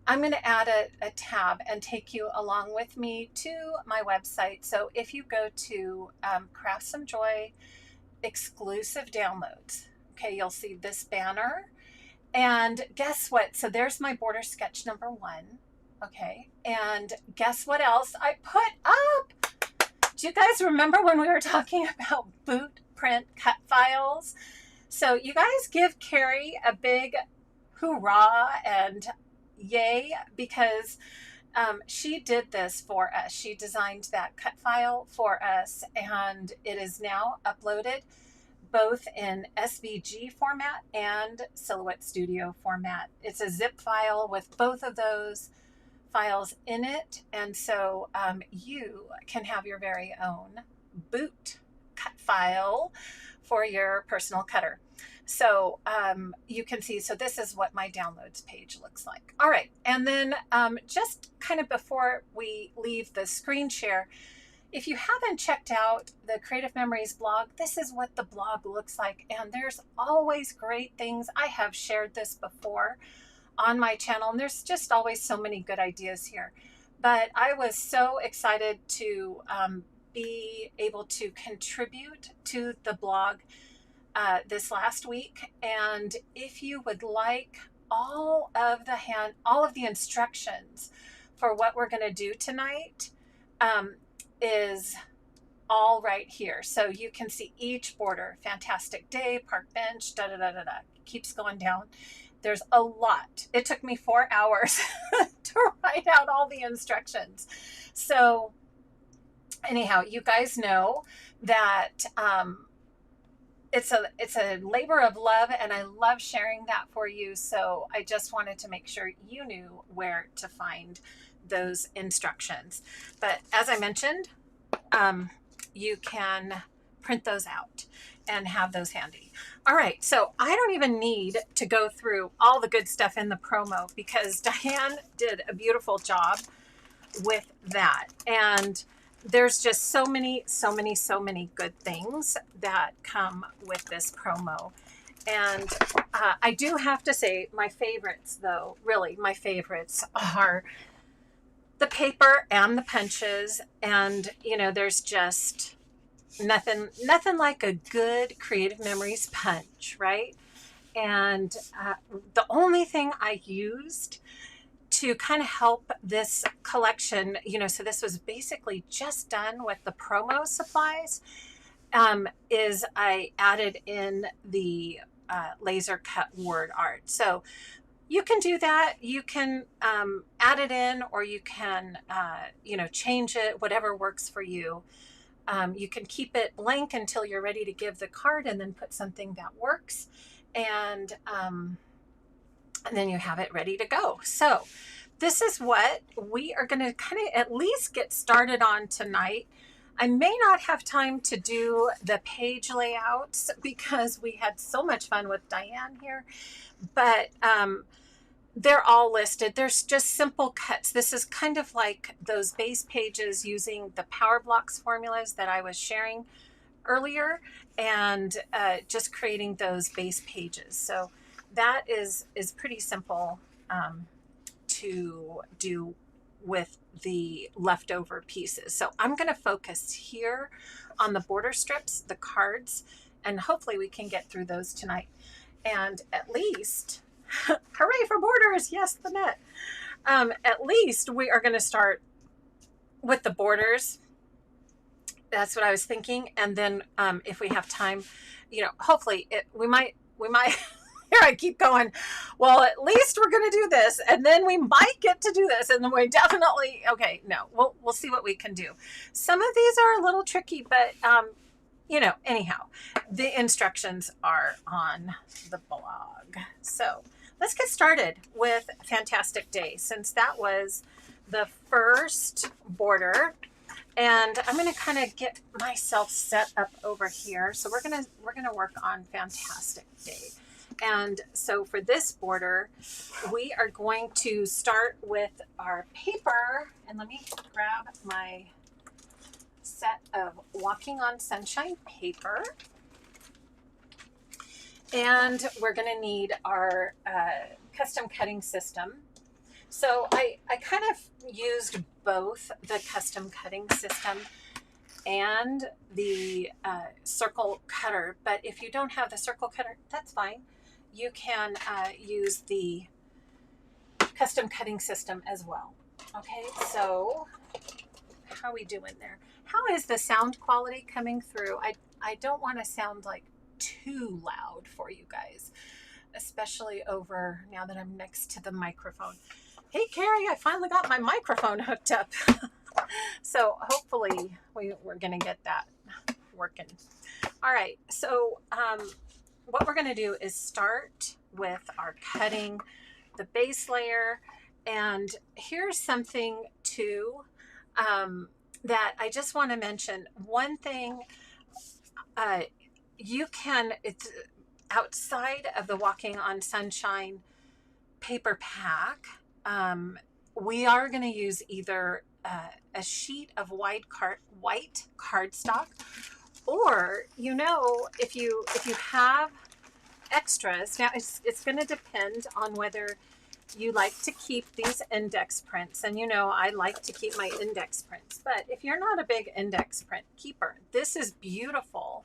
I'm going to add a tab and take you along with me to my website. So if you go to Craft Some Joy exclusive downloads, okay, you'll see this banner. And guess what? So there's my border sketch number 1. Okay. And guess what else I put up? Do you guys remember when we were talking about boot print cut files? So you guys give Carrie a big hoorah and yay, because she did this for us. She designed that cut file for us, and it is now uploaded both in SVG format and Silhouette Studio format. It's a zip file with both of those files in it, and so you can have your very own boot cut file for your personal cutter. So you can see, so this is what my downloads page looks like. All right, and then just kind of before we leave the screen share, if you haven't checked out the Creative Memories blog, this is what the blog looks like, and there's always great things. I have shared this before on my channel, and there's just always so many good ideas here. But I was so excited to be able to contribute to the blog this last week. And if you would like all of the instructions for what we're going to do tonight, is all right here. So you can see each border, fantastic day, park bench, da da da da da. Keeps going down. There's a lot. It took me 4 hours to write out all the instructions. So anyhow, you guys know that it's a labor of love, and I love sharing that for you. So I just wanted to make sure you knew where to find those instructions. But as I mentioned, you can print those out and have those handy. All right, so I don't even need to go through all the good stuff in the promo, because Diane did a beautiful job with that. And there's just so many good things that come with this promo. And I do have to say, my favorites, though, really my favorites are the paper and the punches. And there's just nothing like a good Creative Memories punch, right? And the only thing I used to kind of help this collection, so this was basically just done with the promo supplies, is I added in the laser cut word art. So you can do that. You can add it in, or you can, change it, whatever works for you. You can keep it blank until you're ready to give the card, and then put something that works. And then you have it ready to go. So this is what we are going to kind of at least get started on tonight. I may not have time to do the page layouts because we had so much fun with Diane here, but they're all listed. There's just simple cuts. This is kind of like those base pages using the Power Blocks formulas that I was sharing earlier, and just creating those base pages. So that is pretty simple to do with the leftover pieces. So I'm going to focus here on the border strips, the cards, and hopefully we can get through those tonight. And at least, hooray for borders! Yes, the net. At least we are going to start with the borders. That's what I was thinking. And then if we have time, hopefully we might, here I keep going, well, at least we're going to do this. And then we might get to do this. And then we definitely, okay, no, we'll see what we can do. Some of these are a little tricky, but, anyhow, the instructions are on the blog. So let's get started with Fantastic Day, since that was the first border. And I'm going to kind of get myself set up over here. So we're going to work on Fantastic Day. And so for this border, we are going to start with our paper. And let me grab my set of Walking on Sunshine paper. And we're going to need our custom cutting system. So I kind of used both the custom cutting system and the circle cutter. But if you don't have the circle cutter, that's fine. You can use the custom cutting system as well. Okay, so how are we doing there? How is the sound quality coming through? I don't want to sound like too loud for you guys, especially over now that I'm next to the microphone. Hey, Carrie, I finally got my microphone hooked up. So hopefully we're going to get that working. All right, so what we're going to do is start with our cutting the base layer. And here's something too that I just want to mention. One thing, it's outside of the Walking on Sunshine paper pack. We are going to use either a sheet of white cardstock, or if you have extras. Now it's going to depend on whether you like to keep these index prints, and I like to keep my index prints. But if you're not a big index print keeper, this is beautiful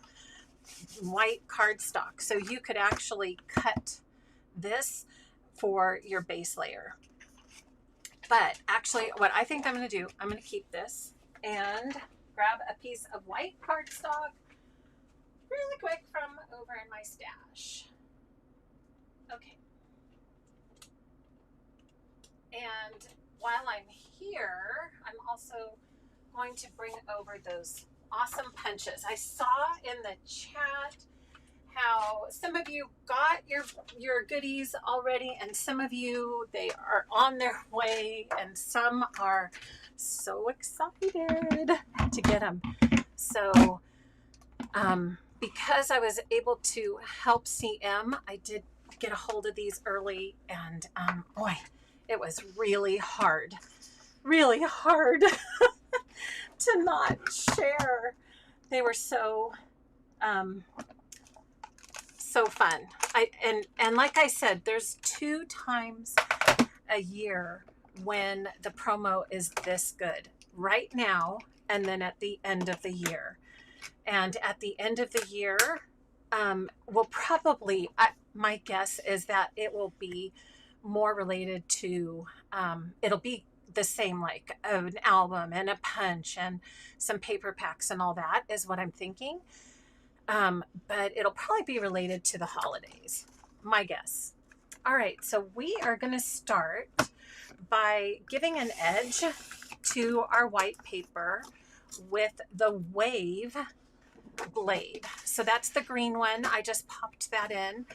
white cardstock. So you could actually cut this for your base layer. But actually, what I think I'm going to do, I'm going to keep this and grab a piece of white cardstock really quick from over in my stash. Okay. And while I'm here, I'm also going to bring over those awesome punches. I saw in the chat how some of you got your goodies already, and some of you, they are on their way, and some are so excited to get them. So because I was able to help CM, I did get a hold of these early, and boy, it was really hard to not share. They were so fun. And like I said, there's 2 times a year when the promo is this good. Right now, and then at the end of the year. And at the end of the year, we'll probably, my guess is that it will be more related to, it'll be the same, like an album and a punch and some paper packs and all that is what I'm thinking. But it'll probably be related to the holidays, my guess. All right, so we are going to start by giving an edge to our white paper with the wave blade. So that's the green one. I just popped that in.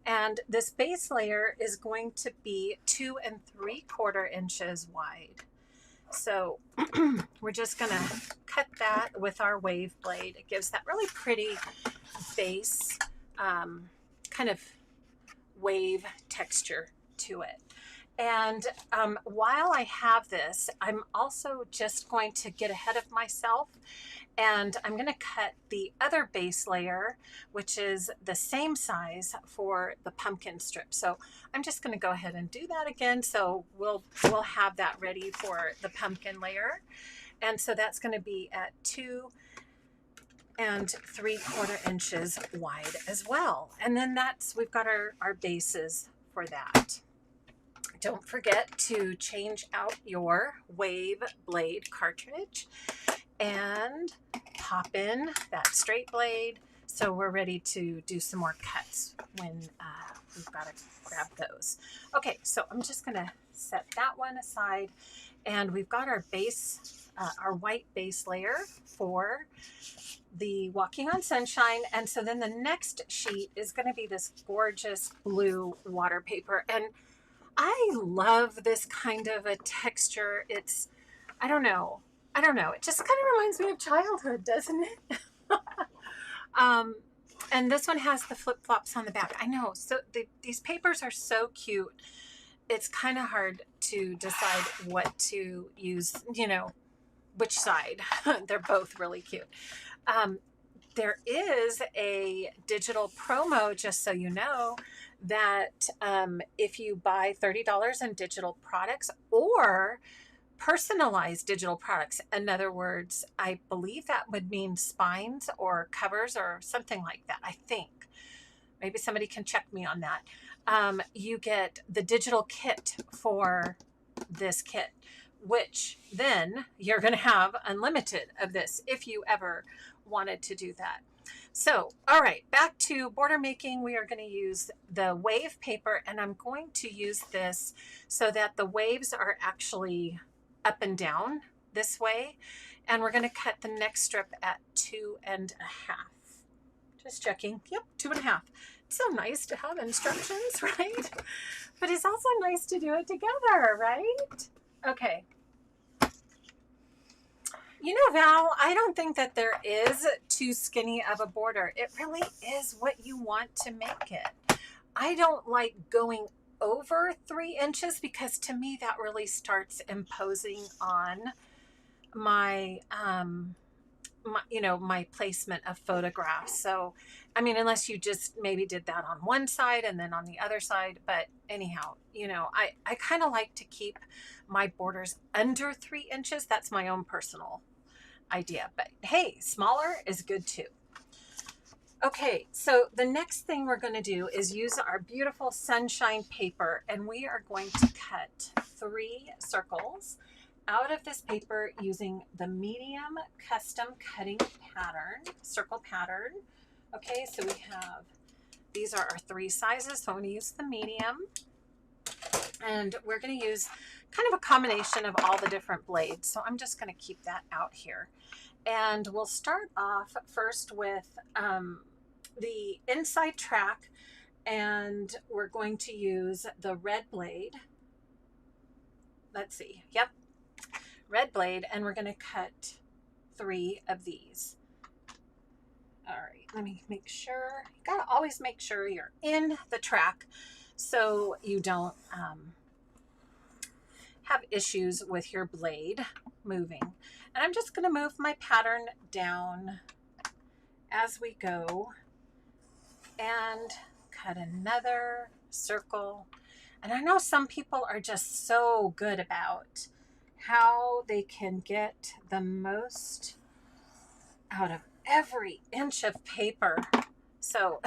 And this base layer is going to be 2 3/4 inches wide. So we're just going to cut that with our wave blade. It gives that really pretty base kind of wave texture to it. And while I have this, I'm also just going to get ahead of myself, and I'm going to cut the other base layer, which is the same size for the pumpkin strip. So I'm just going to go ahead and do that again. So we'll have that ready for the pumpkin layer. And so that's going to be at 2 3/4 inches wide as well. And then we've got our bases for that. Don't forget to change out your wave blade cartridge and pop in that straight blade. So we're ready to do some more cuts when we've got to grab those. Okay, so I'm just gonna set that one aside, and we've got our base, our white base layer for the Walking on Sunshine. And so then the next sheet is going to be this gorgeous blue water paper. And I love this kind of a texture. It's, I don't know. It just kind of reminds me of childhood, doesn't it? And this one has the flip-flops on the back. I know. So these papers are so cute. It's kind of hard to decide what to use, you know, which side. They're both really cute. There is a digital promo, just so you know, that if you buy $30 in digital products or personalized digital products, in other words, I believe that would mean spines or covers or something like that, I think. Maybe somebody can check me on that. You get the digital kit for this kit, which then you're going to have unlimited of this if you ever wanted to do that. So, all right, back to border making. We are going to use the wave paper, and I'm going to use this so that the waves are actually up and down this way. And we're going to cut the next strip at 2.5. Just checking. Yep, 2.5. It's so nice to have instructions, right? But it's also nice to do it together, right? Okay. You know, Val, I don't think that there is too skinny of a border. It really is what you want to make it. I don't like going over 3 inches because to me that really starts imposing on my, my placement of photographs. So, I mean, unless you just maybe did that on one side and then on the other side. But anyhow, you know, I kind of like to keep my borders under 3 inches. That's my own personal idea. But hey, smaller is good too. Okay, so the next thing we're going to do is use our beautiful sunshine paper, and we are going to cut 3 circles out of this paper using the medium custom cutting pattern, circle pattern. Okay, so we have, these are our 3 sizes, so I'm going to use the medium, and we're going to use kind of a combination of all the different blades. So I'm just going to keep that out here. And we'll start off first with the inside track, and we're going to use the red blade. Let's see. Yep. Red blade, and we're going to cut 3 of these. All right, let me make sure. You got to always make sure you're in the track so you don't have issues with your blade moving. And I'm just going to move my pattern down as we go and cut another circle. And I know some people are just so good about how they can get the most out of every inch of paper. So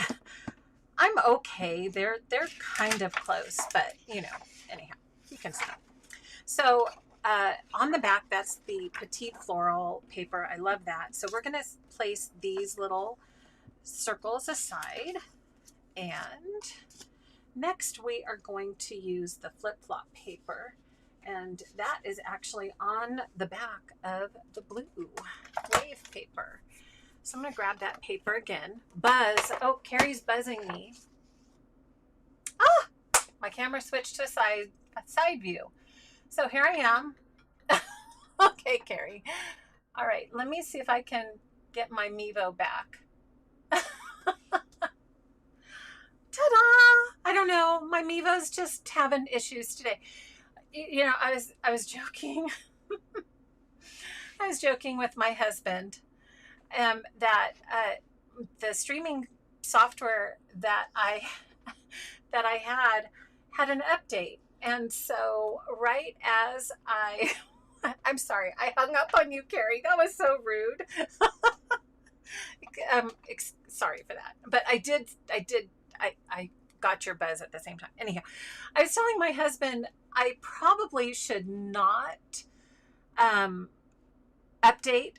I'm okay. They're kind of close, but you know, anyhow, you can see. So on the back, that's the Petite Floral paper. I love that. So we're going to place these little circles aside. And next we are going to use the flip-flop paper. And that is actually on the back of the blue wave paper. So I'm going to grab that paper again. Buzz. Oh, Carrie's buzzing me. Ah! My camera switched to a side view. So here I am. Okay, Carrie. All right, let me see if I can get my Mevo back. Ta-da! I don't know. My Mevo's just having issues today. You know, I was joking. I was joking with my husband that the streaming software that I had an update. And so right as I'm sorry, I hung up on you, Carrie. That was so rude. Sorry for that. But I got your buzz at the same time. Anyhow, I was telling my husband I probably should not update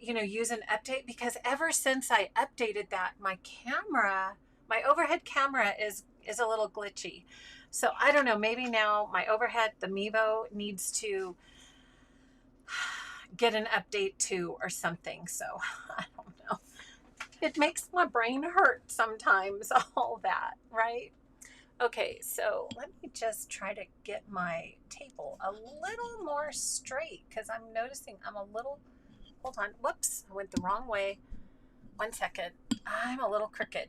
you know, use an update, because ever since I updated that, my camera, my overhead camera is a little glitchy. So I don't know, maybe now my overhead, the Mevo, needs to get an update too or something. So I don't know. It makes my brain hurt sometimes, all that, right? Okay, so let me just try to get my table a little more straight, because I'm noticing I'm a little, hold on, whoops, I went the wrong way. 1 second. I'm a little crooked.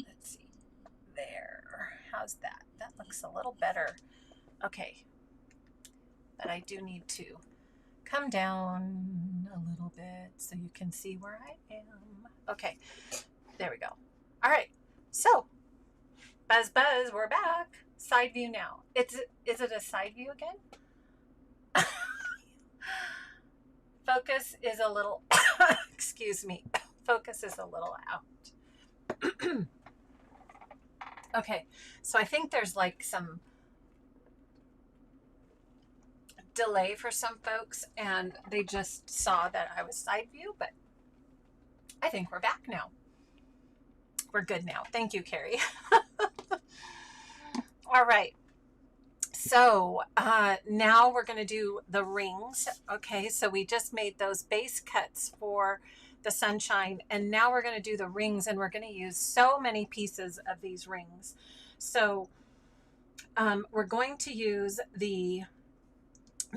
Let's see. There. How's that? That looks a little better. Okay. But I do need to come down a little bit so you can see where I am. Okay. There we go. All right. So, buzz, buzz, we're back. Side view now. Is it a side view again? Focus is a little, excuse me, focus is a little out. Okay, so I think there's like some delay for some folks, and they just saw that I was side view, but I think we're back now. We're good now. Thank you, Carrie. All right. So now we're going to do the rings. Okay, so we just made those base cuts for the sunshine, and now we're going to do the rings, and we're going to use so many pieces of these rings. So we're going to use the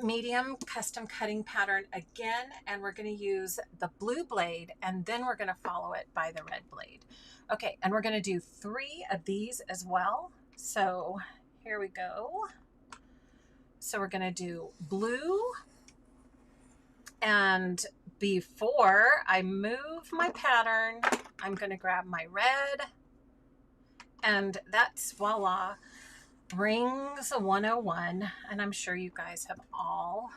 medium custom cutting pattern again, and we're going to use the blue blade, and then we're going to follow it by the red blade. Okay, and we're going to do 3 of these as well. So here we go. So we're going to do blue, and before I move my pattern, I'm going to grab my red, and that's voila, Rings 101, and I'm sure you guys have all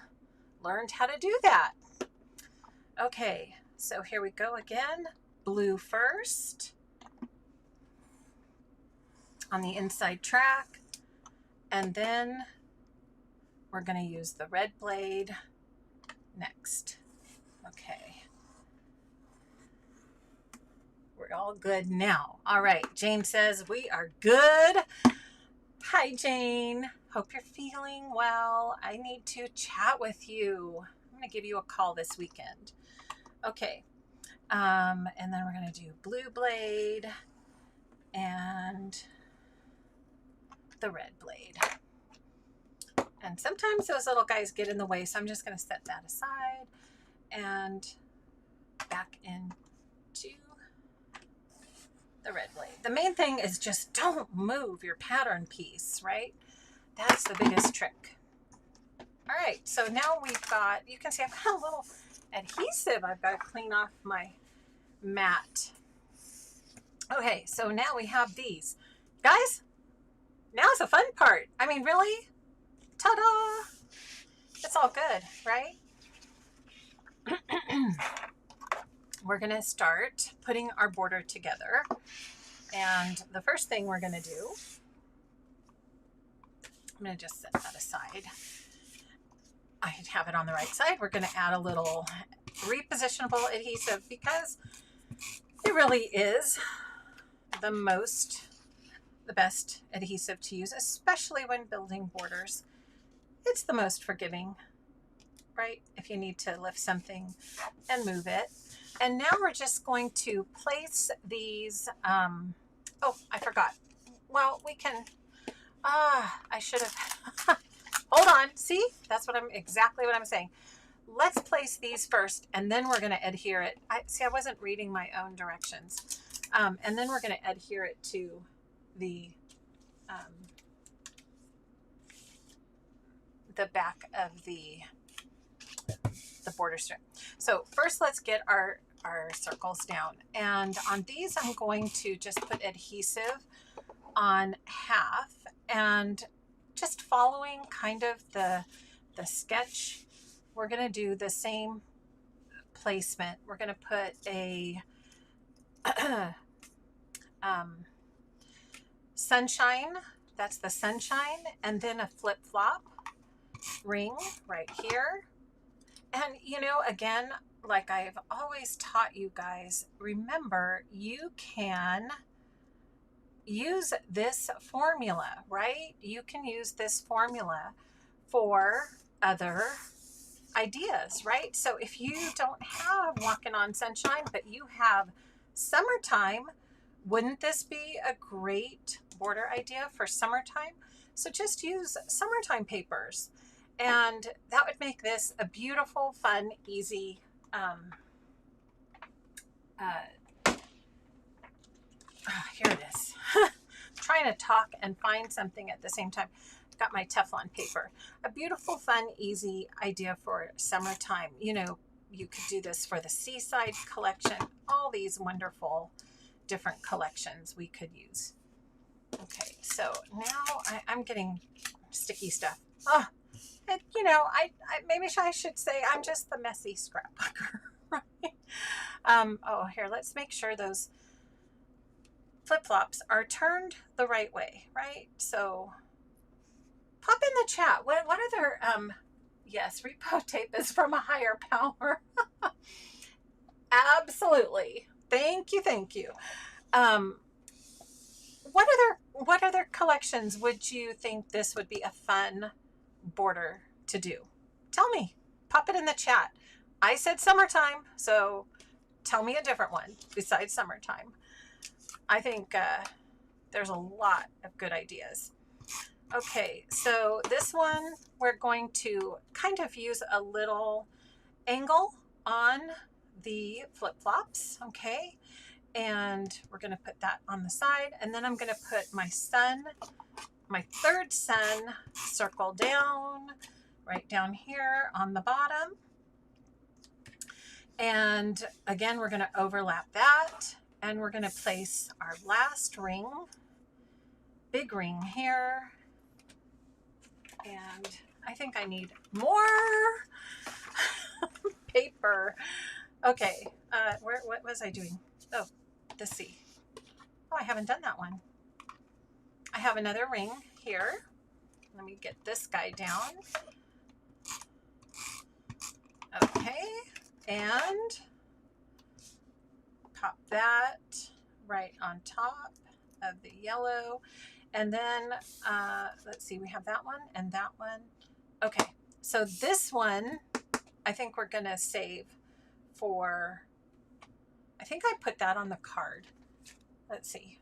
learned how to do that. Okay, so here we go again. Blue first on the inside track, and then we're going to use the red blade next. Okay. We're all good now. All right, Jane says we are good. Hi, Jane. Hope you're feeling well. I need to chat with you. I'm going to give you a call this weekend. Okay. And then we're going to do blue blade and the red blade. And sometimes those little guys get in the way, so I'm just going to set that aside and back into the red blade. The main thing is just don't move your pattern piece, right? That's the biggest trick. All right, so now we've got, you can see I've got a little adhesive I've got to clean off my mat. Okay, so now we have these. Guys, now's the fun part. I mean, really? Ta-da! It's all good, right? We're going to start putting our border together. And the first thing we're going to do, I'm going to just set that aside. I have it on the right side. We're going to add a little repositionable adhesive because it really is the best adhesive to use, especially when building borders. It's the most forgiving, right? If you need to lift something and move it. And now we're just going to place these, oh, I forgot. Well, we can, I should have, hold on, see? That's exactly what I'm saying. Let's place these first, and then we're gonna adhere it. I wasn't reading my own directions. And then we're gonna adhere it to the back of the border strip. So first let's get our circles down, and on these I'm going to just put adhesive on half and just following kind of the sketch. We're going to do the same placement. We're going to put a sunshine, that's the sunshine, and then a flip-flop ring right here. And you know, again, like I've always taught you guys, remember you can use this formula, right? You can use this formula for other ideas, right? So if you don't have Walking on Sunshine, but you have Summertime, wouldn't this be a great border idea for summertime? So just use summertime papers, and that would make this a beautiful, fun, easy uh, here it is. Trying to talk and find something at the same time. Got my Teflon paper. A beautiful, fun, easy idea for summertime. You know, you could do this for the Seaside collection. All these wonderful different collections we could use. Okay, so now I'm getting sticky stuff. Oh, and, you know, maybe I should say I'm just the messy scrapbooker, right? Oh, here, let's make sure those flip-flops are turned the right way, right? So pop in the chat. What other, yes, repo tape is from a higher power. Absolutely. Thank you, thank you. What other collections would you think this would be a fun border to do? Tell me. Pop it in the chat. I said summertime, so tell me a different one besides summertime. I think there's a lot of good ideas. Okay, so this one we're going to kind of use a little angle on the flip-flops, okay? And we're going to put that on the side, and then I'm going to put my sun, my third sun, circle down, right down here on the bottom. And again, we're going to overlap that, and we're going to place our last ring, big ring here. And I think I need more paper. Okay, what was I doing? Oh, the C. Oh, I haven't done that one. I have another ring here. Let me get this guy down. Okay, and pop that right on top of the yellow. And then, let's see, we have that one and that one. Okay, so this one, I think we're gonna save for, I think I put that on the card. Let's see.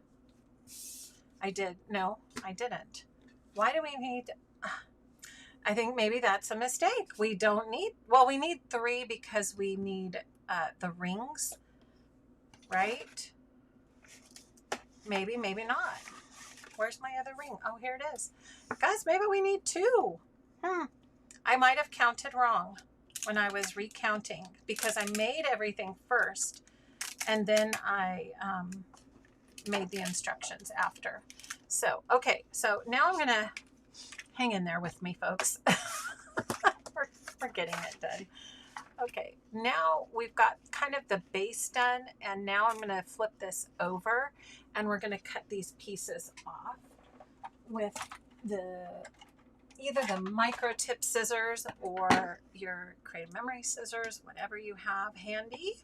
I did. No, I didn't. Why do we need, I think maybe that's a mistake. We don't need, well, we need 3 because we need the rings, right? Maybe, maybe not. Where's my other ring? Oh, here it is. Guys, maybe we need 2. I might have counted wrong when I was recounting because I made everything first and then I made the instructions after. So, okay, so now I'm going to hang in there with me, folks. we're getting it done. Okay, now we've got kind of the base done, and now I'm going to flip this over and we're going to cut these pieces off with either the micro tip scissors or your Creative Memory scissors, whatever you have handy.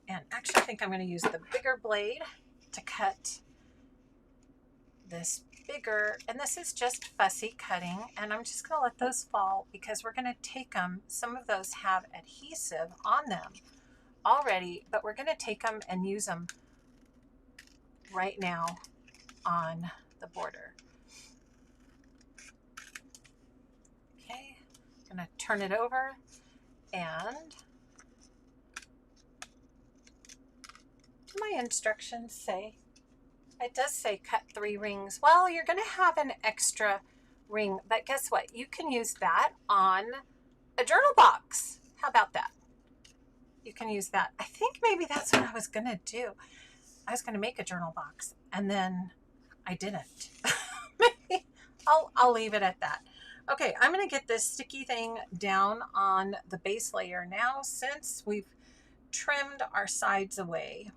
And actually I think I'm going to use the bigger blade to cut this bigger, and this is just fussy cutting, and I'm just going to let those fall because we're going to take them, some of those have adhesive on them already, but we're going to take them and use them right now on the border. Okay, I'm going to turn it over, and do my instructions say, it does say cut 3 rings. Well, you're going to have an extra ring, but guess what? You can use that on a journal box. How about that? You can use that. I think maybe that's what I was going to do. I was going to make a journal box, and then I didn't. Maybe I'll leave it at that. Okay, I'm going to get this sticky thing down on the base layer now since we've trimmed our sides away,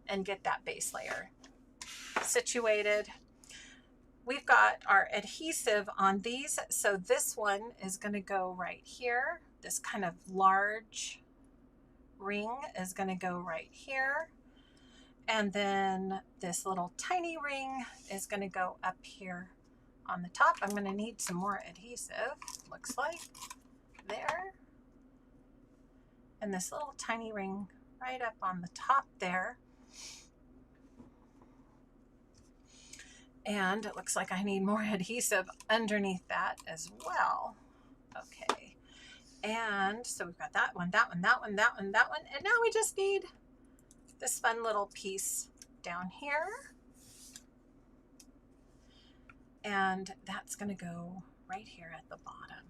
and get that base layer situated. We've got our adhesive on these, so this one is going to go right here this kind of large ring is going to go right here. And then this little tiny ring is going to go up here on the top. I'm going to need some more adhesive, looks like, there. And this little tiny ring right up on the top there. And it looks like I need more adhesive underneath that as well. Okay. And so we've got that one, that one, that one, that one, that one. And now we just need this fun little piece down here. And that's going to go right here at the bottom.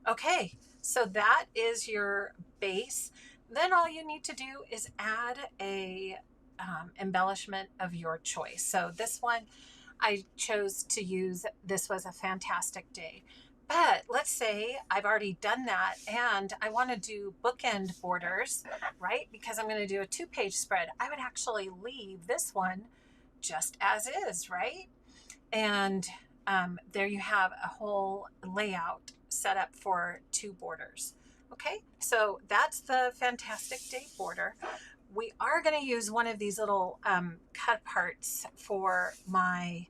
Okay, so that is your base. Then all you need to do is add a embellishment of your choice. So this one I chose to use, This Was a Fantastic Day. But let's say I've already done that and I want to do bookend borders, right? Because I'm going to do a 2-page spread. I would actually leave this one just as is, right? And there you have a whole layout set up for 2 borders. Okay, so that's the Fantastic Day border. We are going to use one of these little cut parts for my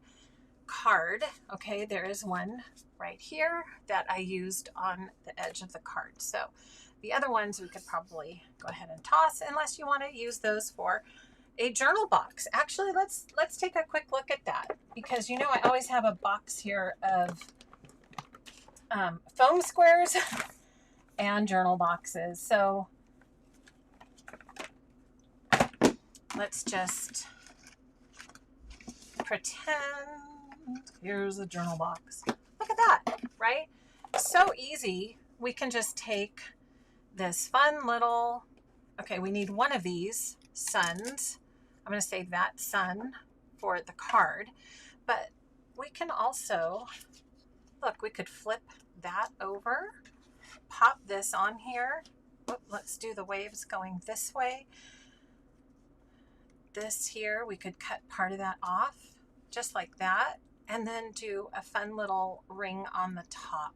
card. Okay, there is one right here that I used on the edge of the card. So the other ones we could probably go ahead and toss unless you want to use those for a journal box. Actually, let's take a quick look at that, because you know I always have a box here of foam squares and journal boxes. So let's just pretend here's a journal box. Look at that, right? So easy. We can just take this fun little, okay, we need one of these suns. I'm going to save that sun for the card, but we can also, look, we could flip that over, pop this on here. Oop, let's do the waves going this way. This here, we could cut part of that off just like that, and then do a fun little ring on the top.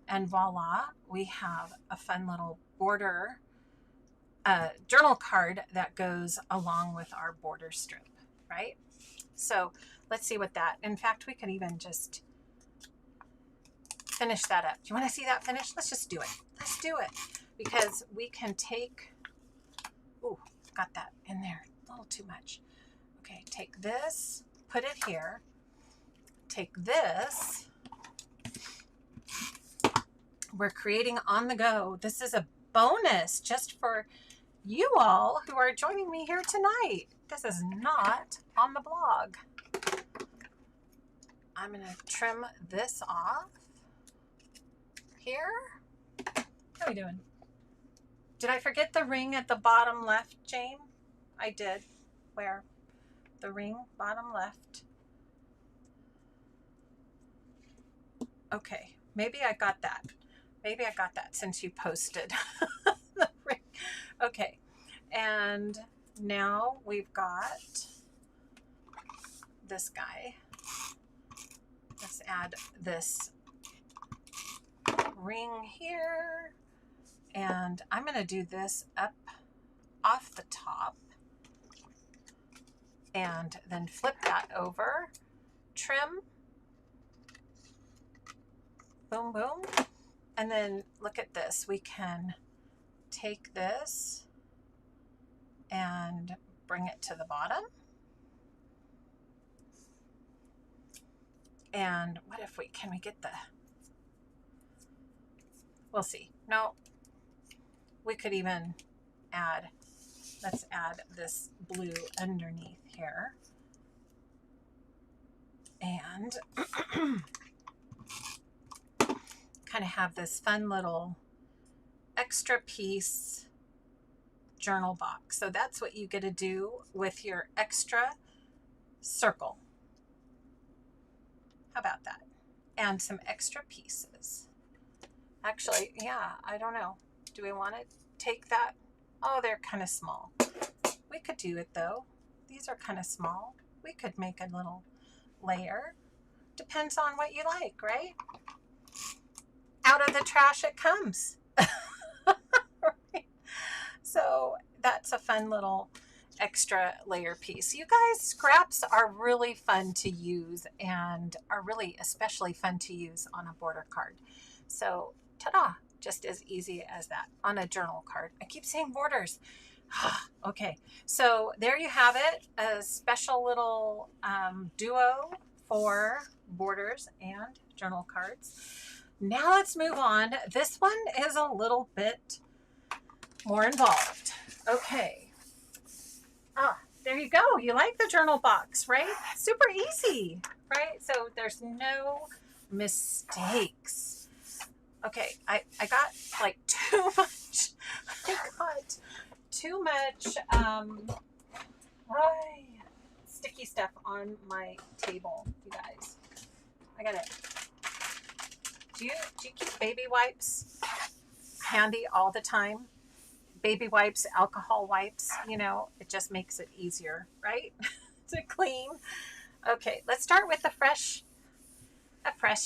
And voila, we have a fun little border journal card that goes along with our border strip, right? So let's see what that, in fact, we could even just finish that up. Do you want to see that finish? Let's just do it. Let's do it, because we can take, ooh, got that in there, a little too much. Okay, take this, put it here, take this. We're creating on the go. This is a bonus just for you all who are joining me here tonight. This is not on the blog. I'm going to trim this off here. How are we doing? Did I forget the ring at the bottom left, Jane? I did. Where? The ring, bottom left. Okay, maybe I got that. Maybe I got that since you posted the ring. Okay, and now we've got this guy. Let's add this ring here, and I'm going to do this up off the top and then flip that over, trim, boom, boom. And then look at this. We can take this and bring it to the bottom. And what if can we get we'll see. No, we could even add, let's add this blue underneath here. And kind of have this fun little extra piece journal box. So that's what you get to do with your extra circle. How about that? And some extra pieces. Actually, yeah, I don't know. Do we want to take that? Oh, they're kind of small. We could do it though. These are kind of small. We could make a little layer. Depends on what you like, right? out of the trash it comes. Right? So that's a fun little extra layer piece. You guys, scraps are really fun to use and are really especially fun to use on a border card. So ta-da, just as easy as that on a journal card. I keep saying borders. Okay, so there you have it, a special little duo for borders and journal cards. Now let's move on. This one is a little bit more involved. Okay. There you go. You like the journal box, right? Super easy, right? So there's no mistakes. Okay, I got like too much. I got too much sticky stuff on my table, you guys. I got it. Do you keep baby wipes handy all the time? Baby wipes, alcohol wipes, you know, it just makes it easier, right? To clean. Okay, let's start with a fresh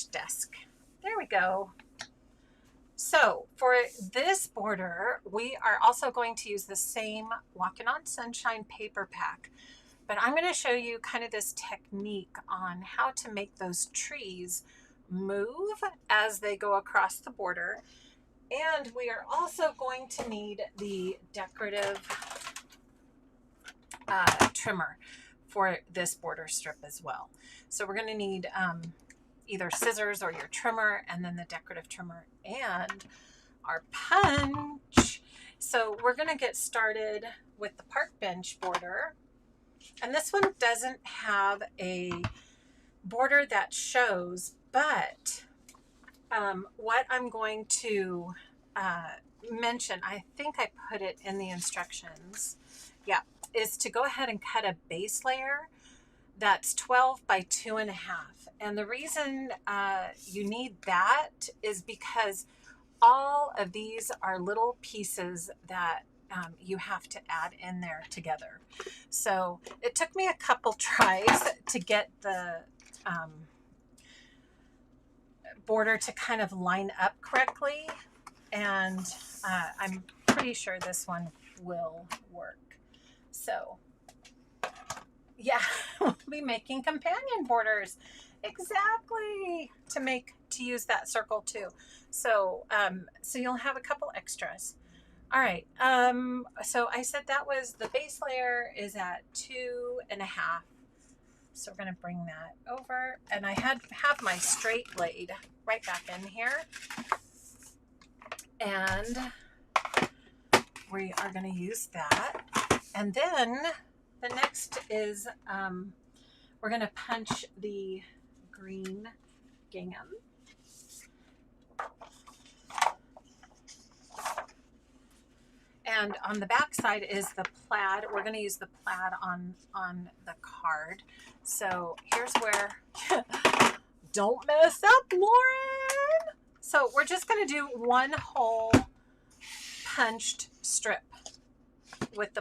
desk. There we go. So for this border, we are also going to use the same Walking on Sunshine paper pack, but I'm going to show you kind of this technique on how to make those trees move as they go across the border. And we are also going to need the decorative trimmer for this border strip as well. So we're going to need either scissors or your trimmer, and then the decorative trimmer and our punch. So we're going to get started with the park bench border. And this one doesn't have a border that shows, but what I'm going to mention, I think I put it in the instructions, yeah, is to go ahead and cut a base layer that's 12 by 2.5. And the reason you need that is because all of these are little pieces that you have to add in there together. So it took me a couple tries to get the border to kind of line up correctly, and I'm pretty sure this one will work. So yeah, we'll be making companion borders exactly to use that circle too. So so you'll have a couple extras. All right, so I said that was the base layer is at 2.5. So we're going to bring that over, and I have my straight blade right back in here, and we are going to use that. And then the next is we're going to punch the green gingham. And on the back side is the plaid. We're going to use the plaid on the card. So here's where, don't mess up, Lauren. So we're just going to do one whole punched strip with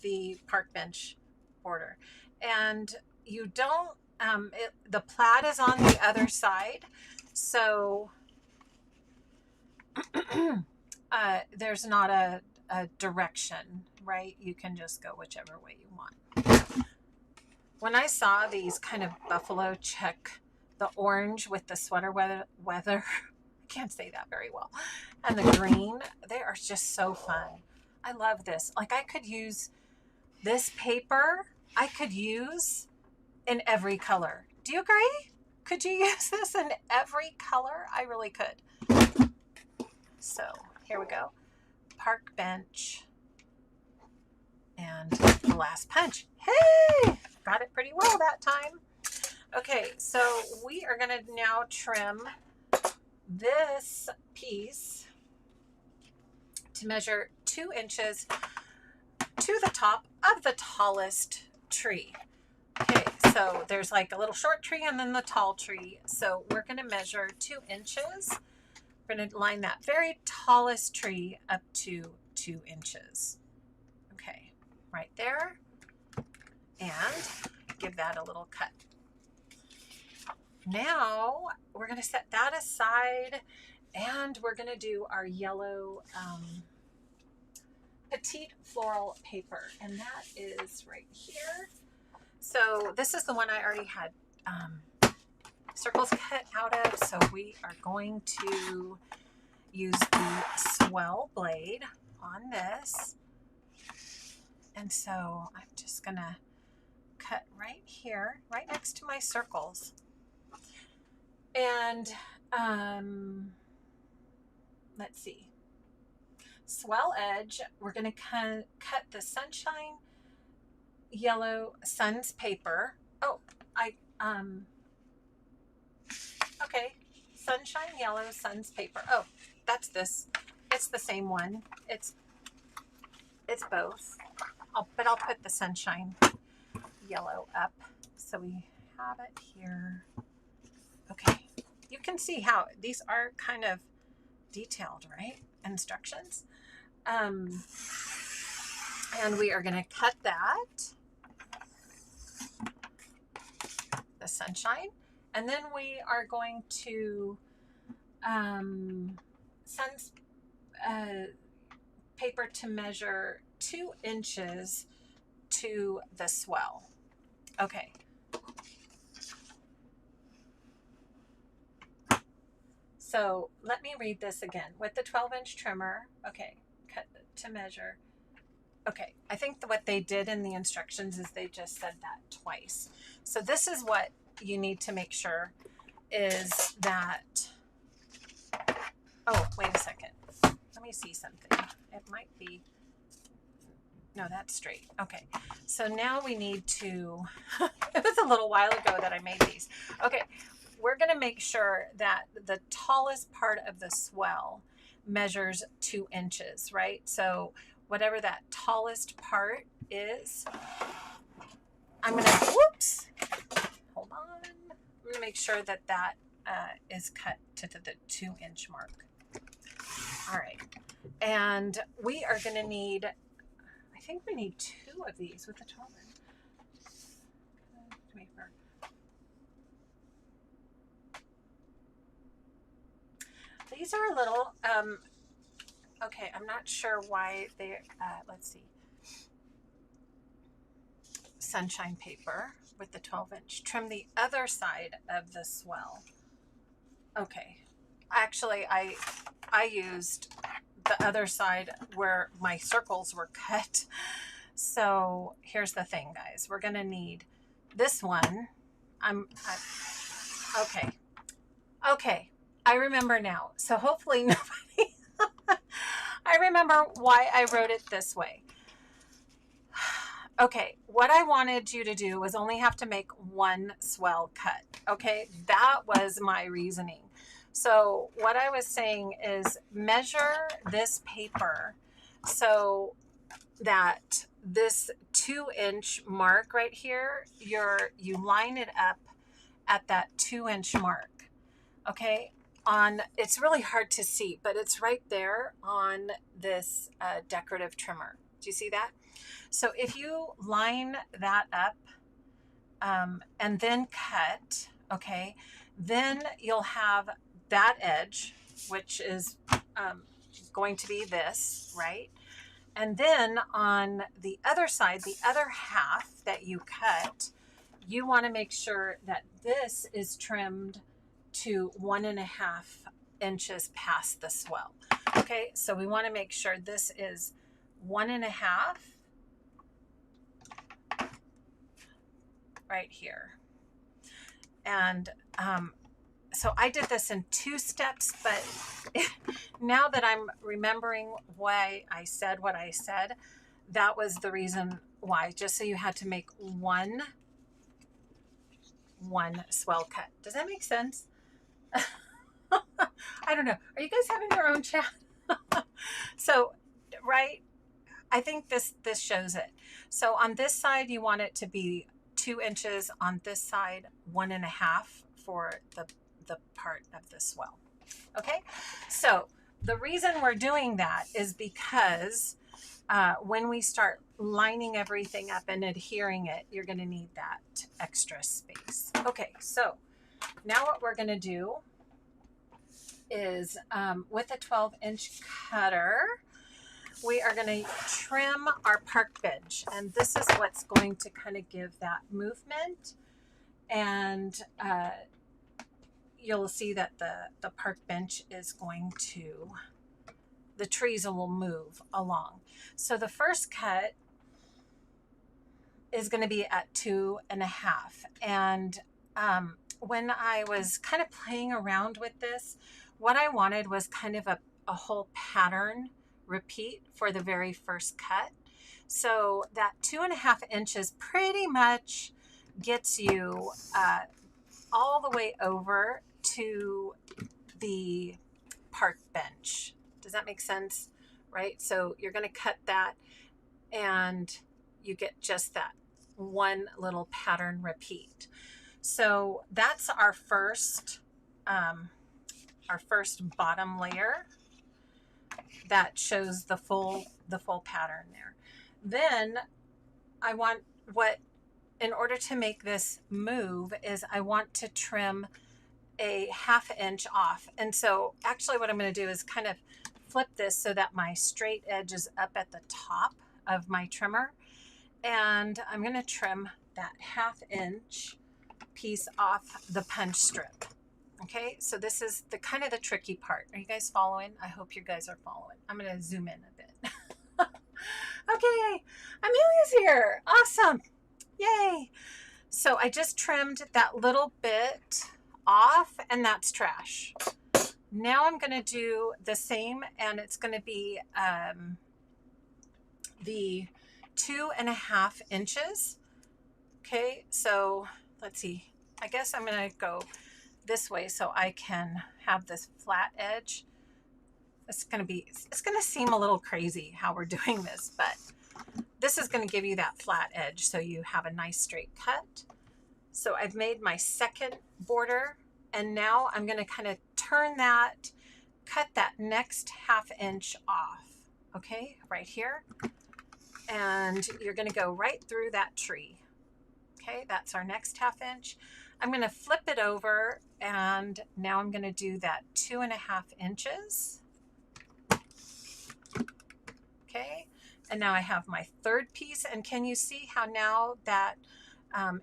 the park bench border. And you don't, the plaid is on the other side. So there's not a direction, right? You can just go whichever way you want. When I saw these kind of buffalo check, the orange with the sweater weather, I can't say that very well, and the green, they are just so fun. I love this. Like, I could use this paper, I could use in every color. Do you agree? Could you use this in every color? I really could. So here we go. Park bench and the last punch. Hey, got it pretty well that time. Okay, so we are going to now trim this piece to measure 2 inches to the top of the tallest tree. Okay, so there's like a little short tree and then the tall tree. So we're going to measure 2 inches. We're going to line that very tallest tree up to 2 inches. Okay, right there. And give that a little cut. Now we're going to set that aside, And we're going to do our yellow Petite Floral paper, and that is right here. So this is the one I already had circles cut out of, so we are going to use the swell blade on this. And so I'm just going to cut right here, right next to my circles. And let's see. Swell edge, we're going to cut the Sunshine Yellow Suns paper. Oh, okay. Sunshine Yellow Suns paper. Oh, that's this. It's the same one. It's both. But I'll put the Sunshine Yellow up so we have it here. Okay. You can see how these are kind of detailed, right? Instructions. And we are going to cut that, the Sunshine, and then we are going to Sun's paper to measure 2 inches to the swell. Okay. So let me read this again. With the 12-inch trimmer, okay, cut to measure. Okay, I think what they did in the instructions is they just said that twice. So this is what you need to make sure is that, oh, wait a second. Let me see something. It might be, no, that's straight. Okay, so now we need to, it was a little while ago that I made these. Okay, we're gonna make sure that the tallest part of the swell measures 2 inches, right? So whatever that tallest part is, I'm gonna, whoops, hold on. I'm gonna make sure that that is cut to the 2-inch mark. All right, and we are gonna need, I think we need 2 of these with the 12-inch. These are a little, okay, I'm not sure why they, let's see. Sunshine paper with the 12-inch. Trim the other side of the swell. Okay, actually I used the other side where my circles were cut. So here's the thing, guys. We're gonna need this one. Okay, I remember now. So hopefully nobody, I remember why I wrote it this way. Okay, what I wanted you to do was only have to make 1 swell cut. Okay, that was my reasoning. So what I was saying is measure this paper so that this 2-inch mark right here, you line it up at that 2-inch mark. Okay, it's really hard to see, but it's right there on this decorative trimmer. Do you see that? So if you line that up and then cut, okay, then you'll have that edge, which is going to be this, right? And then on the other side, the other half that you cut, you want to make sure that this is trimmed to 1.5 inches past the swell. Okay, so we want to make sure this is 1.5 right here. And so I did this in 2 steps, but now that I'm remembering why I said what I said, that was the reason why, just so you had to make one swell cut. Does that make sense? I don't know. Are you guys having your own chat? So, right, I think this shows it. So on this side, you want it to be 2 inches. On this side, 1.5 for the part of the swell. Okay, so the reason we're doing that is because when we start lining everything up and adhering it, you're going to need that extra space. Okay, so now what we're going to do is with a 12-inch cutter, we are going to trim our park bench. And this is what's going to kind of give that movement. And you'll see that the park bench is going to, the trees will move along. So the first cut is going to be at 2.5. And when I was kind of playing around with this, what I wanted was kind of a whole pattern repeat for the very first cut. So that 2.5 inches pretty much gets you all the way over to the park bench. Does that make sense? Right? So you're going to cut that and you get just that one little pattern repeat. So that's our first bottom layer that shows the full pattern there. Then I want, in order to make this move, is I want to trim a 1/2 inch off. And so actually what I'm going to do is kind of flip this so that my straight edge is up at the top of my trimmer. And I'm going to trim that 1/2 inch piece off the punch strip. Okay, so this is the kind of the tricky part. Are you guys following? I hope you guys are following. I'm going to zoom in a bit. Okay, Amelia's here. Awesome. Yay. So I just trimmed that little bit off, and that's trash. Now I'm going to do the same, and it's going to be the 2.5 inches. Okay, so let's see. I guess I'm going to go this way so I can have this flat edge. It's going to seem a little crazy how we're doing this, but this is going to give you that flat edge so you have a nice straight cut. So I've made my second border, and now I'm going to kind of turn that, cut that next 1/2 inch off, okay, right here. And you're going to go right through that tree. Okay, that's our next 1/2 inch. I'm going to flip it over, and now I'm going to do that 2.5 inches. Okay, and now I have my third piece, and can you see how now that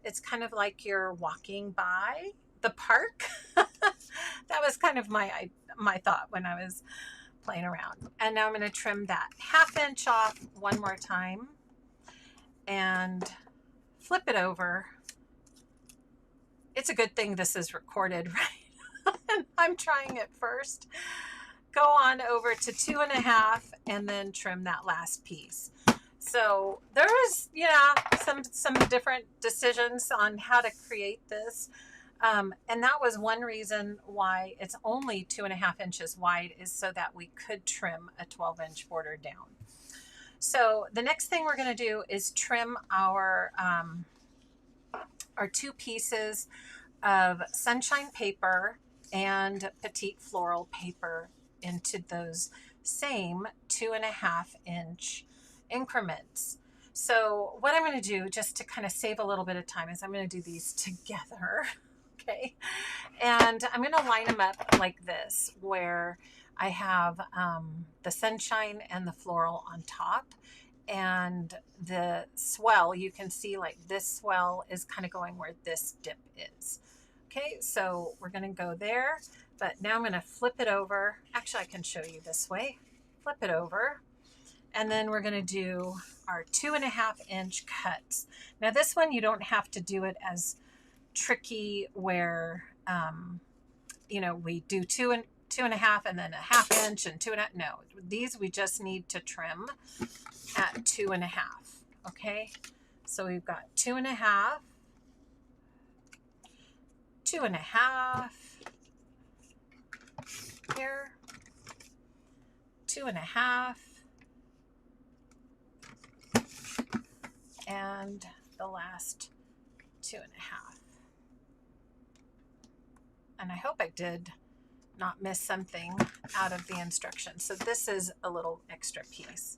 it's kind of like you're walking by the park? That was kind of my thought when I was playing around. And now I'm going to trim that 1/2 inch off one more time and flip it over. It's a good thing this is recorded, right? And I'm trying it first. Go on over to 2.5 and then trim that last piece. So there's, some different decisions on how to create this. And that was one reason why it's only 2.5 inches wide, is so that we could trim a 12-inch border down. So the next thing we're going to do is trim our 2 pieces of sunshine paper and Petite Floral paper into those same 2.5 inch increments. So what I'm going to do, just to kind of save a little bit of time, is I'm going to do these together. Okay, and I'm going to line them up like this, where I have the sunshine and the floral on top, and the swell, you can see like this swell is kind of going where this dip is. Okay, so we're going to go there, but now I'm going to flip it over. Actually, I can show you this way. Flip it over, and then we're going to do our 2.5 inch cuts. Now this one, you don't have to do it as tricky where we do 2.5 and then a 1/2 inch and 2.5. No, these we just need to trim at 2.5. Okay, so we've got 2.5, 2.5 here, 2.5, and the last 2.5. And I hope I did not miss something out of the instructions. So this is a little extra piece.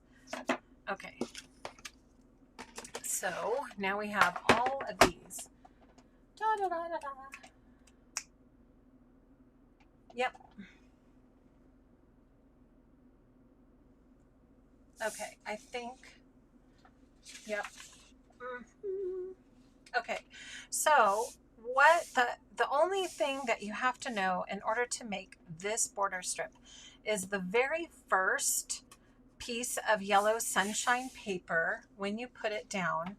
Okay. So now we have all of these. Da, da, da, da, da. Yep. Okay, I think, yep. Okay, so what the only thing that you have to know in order to make this border strip is the very first piece of yellow sunshine paper, when you put it down,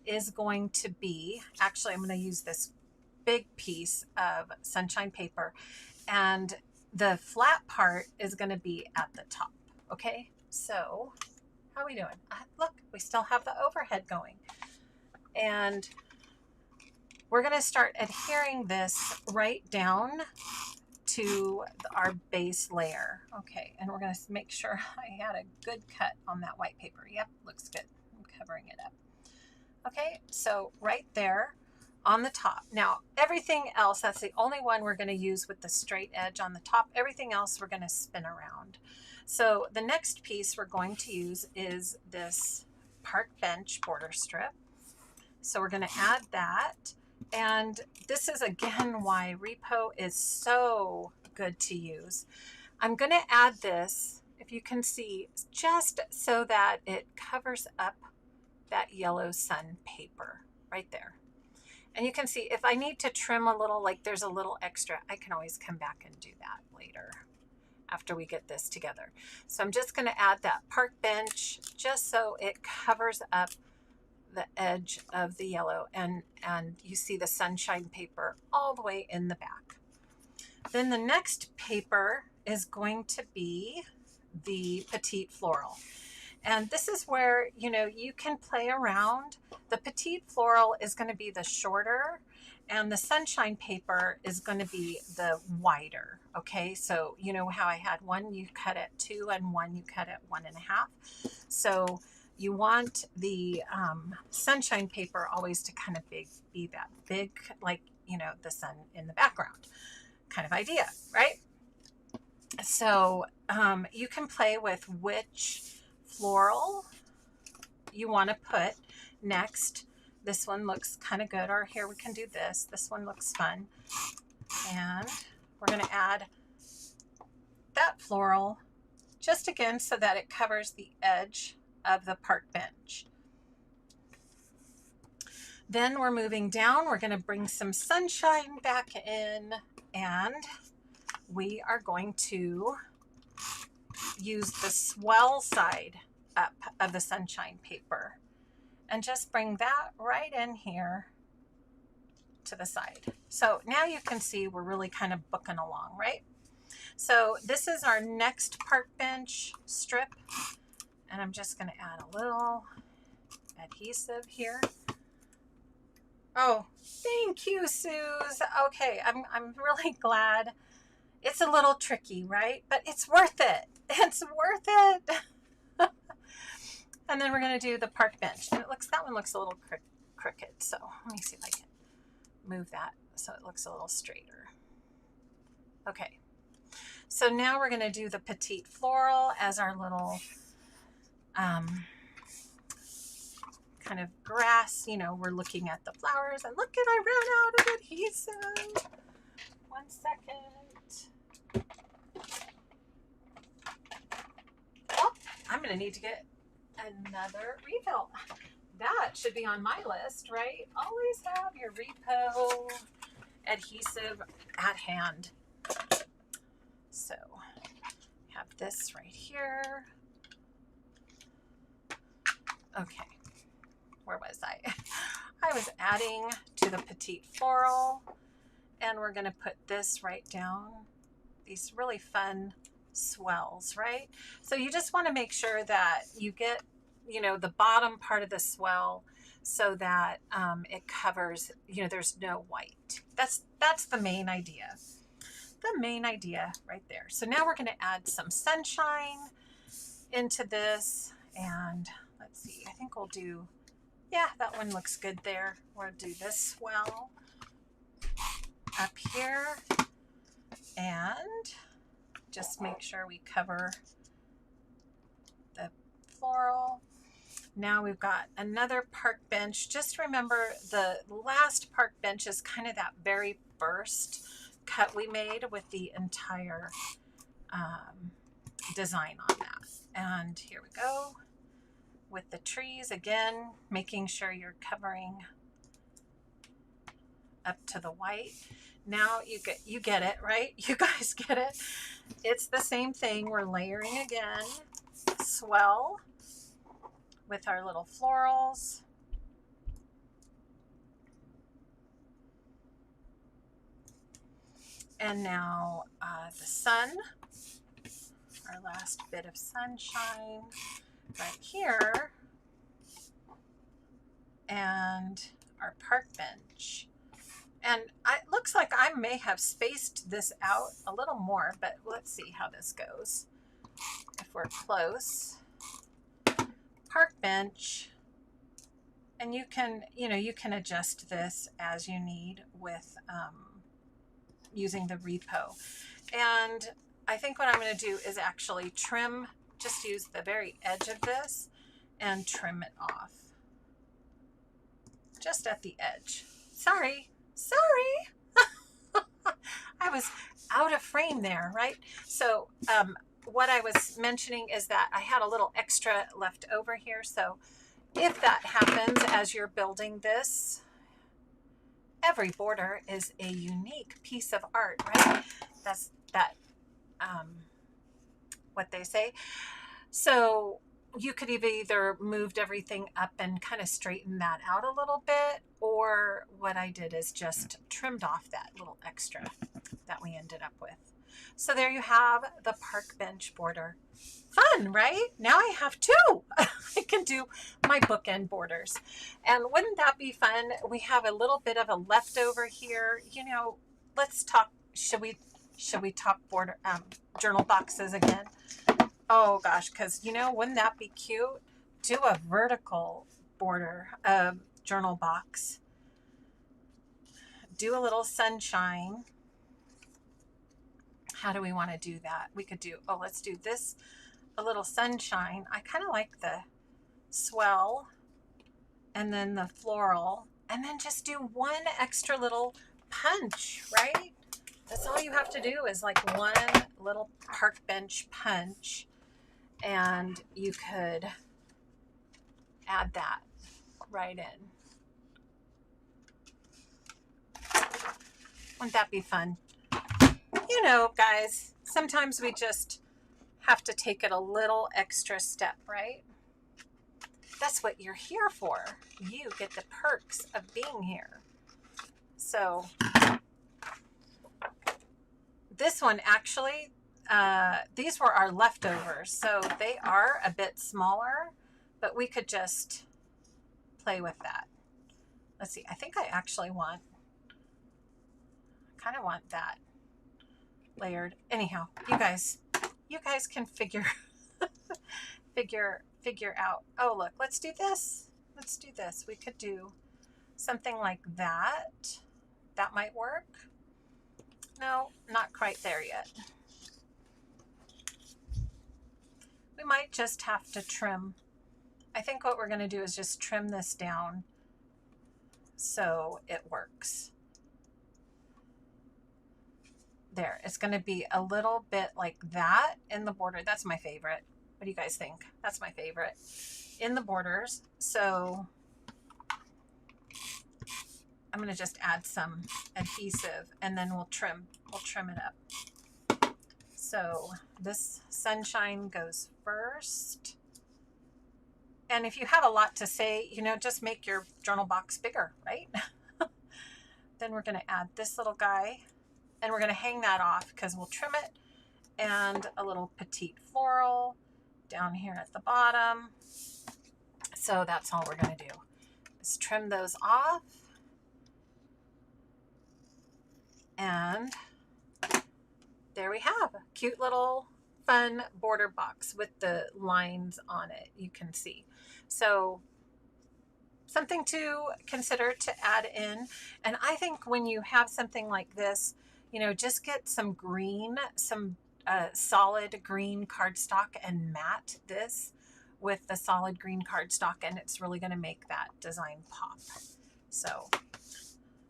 is going to be, actually I'm going to use this big piece of sunshine paper, and the flat part is going to be at the top. Okay, so how are we doing? Look, we still have the overhead going. And we're going to start adhering this right down to our base layer. Okay, and we're going to make sure I had a good cut on that white paper. Yep, looks good. I'm covering it up. Okay, so right there on the top. Now, everything else, that's the only one we're going to use with the straight edge on the top. Everything else we're going to spin around. So the next piece we're going to use is this park bench border strip. So we're going to add that. And this is again why Repo is so good to use. I'm going to add this, if you can see, just so that it covers up that yellow sun paper right there. And you can see if I need to trim a little, like there's a little extra, I can always come back and do that later after we get this together. So I'm just going to add that park bench just so it covers up the edge of the yellow, and you see the sunshine paper all the way in the back. Then the next paper is going to be the Petite Floral. And this is where, you know, you can play around. The Petite Floral is going to be the shorter, and the sunshine paper is going to be the wider. Okay, so you know how I had one you cut at 2 and one you cut at 1.5. So you want the sunshine paper always to kind of be that big, like, you know, the sun in the background kind of idea, right? So you can play with which floral you want to put next. This one looks kind of good, or here we can do this. This one looks fun. And we're going to add that floral just again so that it covers the edge of the park bench. Then we're moving down. We're going to bring some sunshine back in, and we are going to use the swell side up of the sunshine paper and just bring that right in here to the side. So now you can see we're really kind of booking along, right? So this is our next park bench strip, and I'm just going to add a little adhesive here. Oh, thank you, Suze. Okay, I'm really glad. It's a little tricky, right? But it's worth it. It's worth it. And then we're going to do the park bench. And that one looks a little crooked. So let me see if I can move that so it looks a little straighter. Okay. So now we're going to do the Petite Floral as our little kind of grass. You know, we're looking at the flowers, and look, I ran out of adhesive. 1 second. Oh, I'm going to need to get another refill. That should be on my list, right? Always have your Repo adhesive at hand. So have this right here. Okay, where was I? I was adding to the Petite Floral, and we're going to put this right down. These really fun swells, right? So you just want to make sure that you get, you know, the bottom part of the swell so that it covers, you know, there's no white. That's the main idea. The main idea right there. So now we're going to add some sunshine into this, and let's see, I think we'll do, yeah, that one looks good there. We'll do this swell up here, and just make sure we cover the floral. Now we've got another park bench. Just remember the last park bench is kind of that very first cut we made with the entire design on that. And here we go with the trees again, making sure you're covering up to the white. Now you get it, right? You guys get it. It's the same thing. We're layering again. Swell with our little florals. And now the sun, our last bit of sunshine right here. And our park bench. And it looks like I may have spaced this out a little more, but let's see how this goes. If we're close, park bench, and you can adjust this as you need with using the repo. And I think what I'm going to do is actually trim, just use the very edge of this and trim it off. Just at the edge. Sorry. I was out of frame there, right? So what I was mentioning is that I had a little extra left over here. So if that happens as you're building this, every border is a unique piece of art, right? That's what they say. So you could have either moved everything up and kind of straightened that out a little bit, or what I did is just trimmed off that little extra that we ended up with. So there you have the park bench border. Fun, right? Now I have two. I can do my bookend borders. And wouldn't that be fun? We have a little bit of a leftover here. Let's talk, should we talk border journal boxes again? Oh gosh, because wouldn't that be cute? Do a vertical border journal box. Do a little sunshine. How do we want to do that? We could do, let's do this, a little sunshine. I kind of like the swell and then the floral, and then just do one extra little punch, right? That's all you have to do is like one little park bench punch, and you could add that right in. Wouldn't that be fun? Guys, sometimes we just have to take it a little extra step, right? That's what you're here for. You get the perks of being here. So this one actually, these were our leftovers, so they are a bit smaller, but we could just play with that. Let's see, I think I actually kind of want that layered. Anyhow, you guys can figure out. Oh, look, let's do this. We could do something like that. That might work. No, not quite there yet. We might just have to trim. I think what we're going to do is just trim this down so it works. There, it's going to be a little bit like that in the border. That's my favorite. What do you guys think? That's my favorite in the borders. So I'm going to just add some adhesive, and then we'll trim it up. So this sunshine goes first. And if you have a lot to say, just make your journal box bigger, right? Then we're going to add this little guy, and we're going to hang that off because we'll trim it, and a little Petite Floral down here at the bottom. So that's all we're going to do is trim those off. And there we have a cute little fun border box with the lines on it, you can see. So something to consider to add in. And I think when you have something like this, just get some green, some solid green cardstock, and mat this with the solid green cardstock, and it's really going to make that design pop. So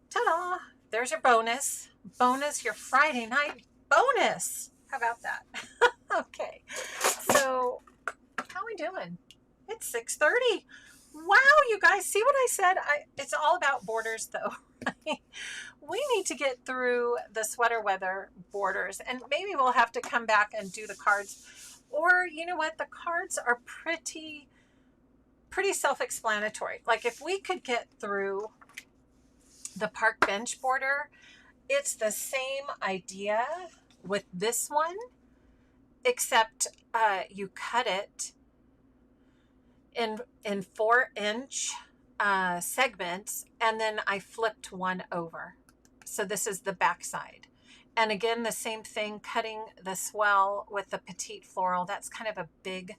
ta-da, there's your bonus, your Friday night bonus. How about that? Okay, so doing? It's 6:30. Wow, you guys, see what I said? It's all about borders though. We need to get through the sweater weather borders, and maybe we'll have to come back and do the cards. Or you know what? The cards are pretty self-explanatory. Like if we could get through the park bench border, it's the same idea with this one, except you cut it in 4-inch segments, and then I flipped one over. So this is the back side. And again, the same thing, cutting the swell with the Petite Floral. That's kind of a big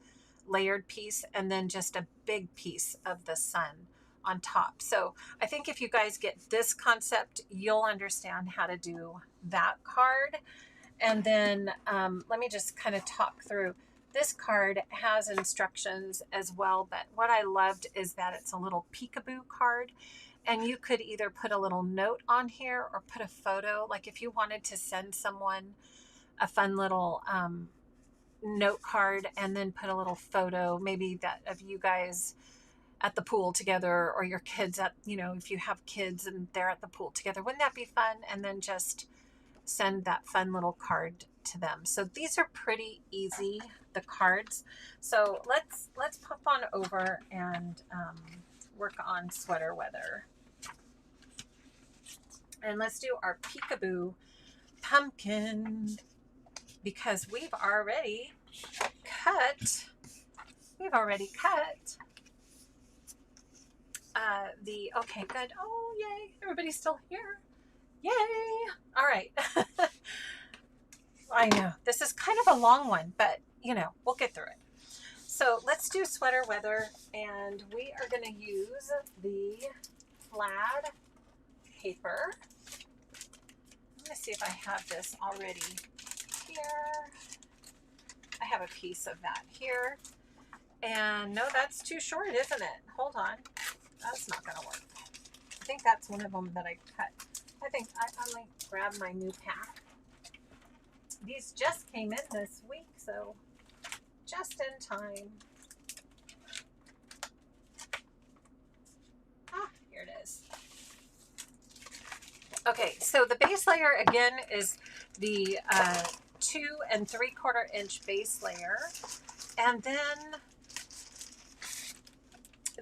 layered piece, and then just a big piece of the sun on top. So I think if you guys get this concept, you'll understand how to do that card. And then let me just kind of talk through. This card has instructions as well, but what I loved is that it's a little peekaboo card, and you could either put a little note on here or put a photo. Like if you wanted to send someone a fun little note card and then put a little photo, maybe that of you guys at the pool together, or your kids at, you know, if you have kids and they're at the pool together, wouldn't that be fun? And then just send that fun little card to them. So these are pretty easy, the cards. So let's pop on over and work on sweater weather. And let's do our peekaboo pumpkin, because we've already cut okay, good. Oh, yay. Everybody's still here. Yay. All right. I know this is kind of a long one, but you know, we'll get through it. So let's do sweater weather, and we are going to use the plaid paper. I'm going to see if I have this already here. I have a piece of that here. And no, that's too short, isn't it? Hold on. That's not going to work. I think that's one of them that I cut. I think I might grab my new pack. These just came in this week, so just in time. Ah, here it is. Okay, so the base layer again is the 2 3/4 inch base layer, and then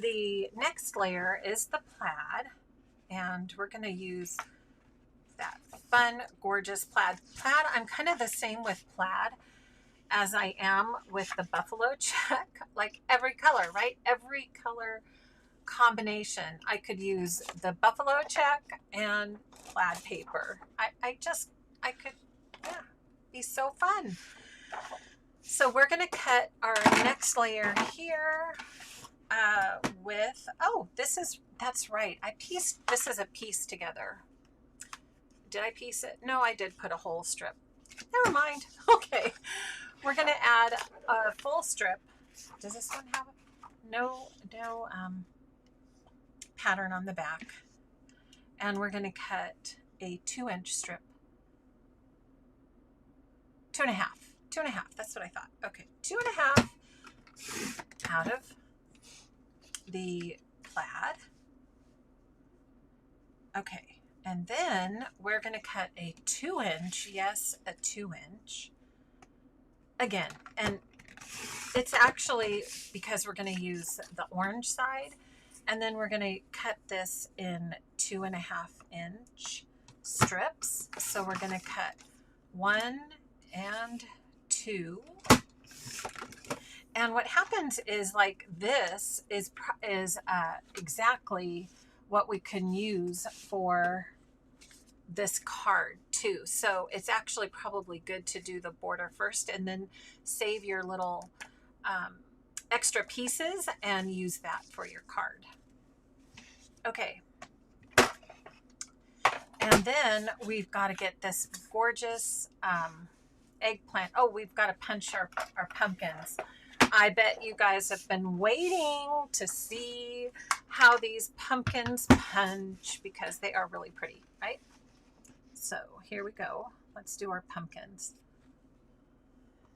the next layer is the plaid, and we're going to use that fun, gorgeous plaid. I'm kind of the same with plaid as I am with the buffalo check, like every color, right? Every color combination. I could use the buffalo check and plaid paper. I could, yeah, be so fun. So we're going to cut our next layer here with, oh, that's right. This is a piece together. Did I piece it? No, I did put a whole strip. Never mind. Okay. We're going to add a full strip. Does this one have no pattern on the back? And we're going to cut a 2-inch strip. 2.5. 2.5. That's what I thought. Okay. 2.5 out of the plaid. Okay. And then we're going to cut a 2-inch, yes, a 2-inch. Again, and it's actually because we're going to use the orange side, and then we're going to cut this in 2.5-inch strips. So we're going to cut 1 and 2. And what happens is, like, this is exactly what we can use for this card too. So it's actually probably good to do the border first and then save your little extra pieces and use that for your card. Okay. And then we've got to get this gorgeous eggplant. Oh, we've got to punch our pumpkins. I bet you guys have been waiting to see how these pumpkins punch, because they are really pretty, right? So here we go. Let's do our pumpkins.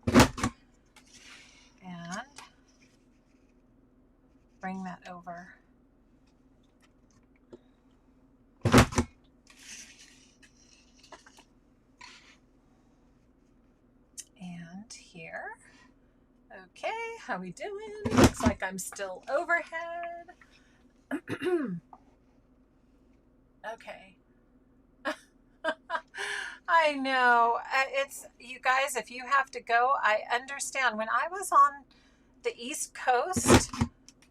And bring that over. And here. Okay, how we doing? Looks like I'm still overhead. Okay. I know. It's, you guys, if you have to go, I understand. When I was on the East Coast,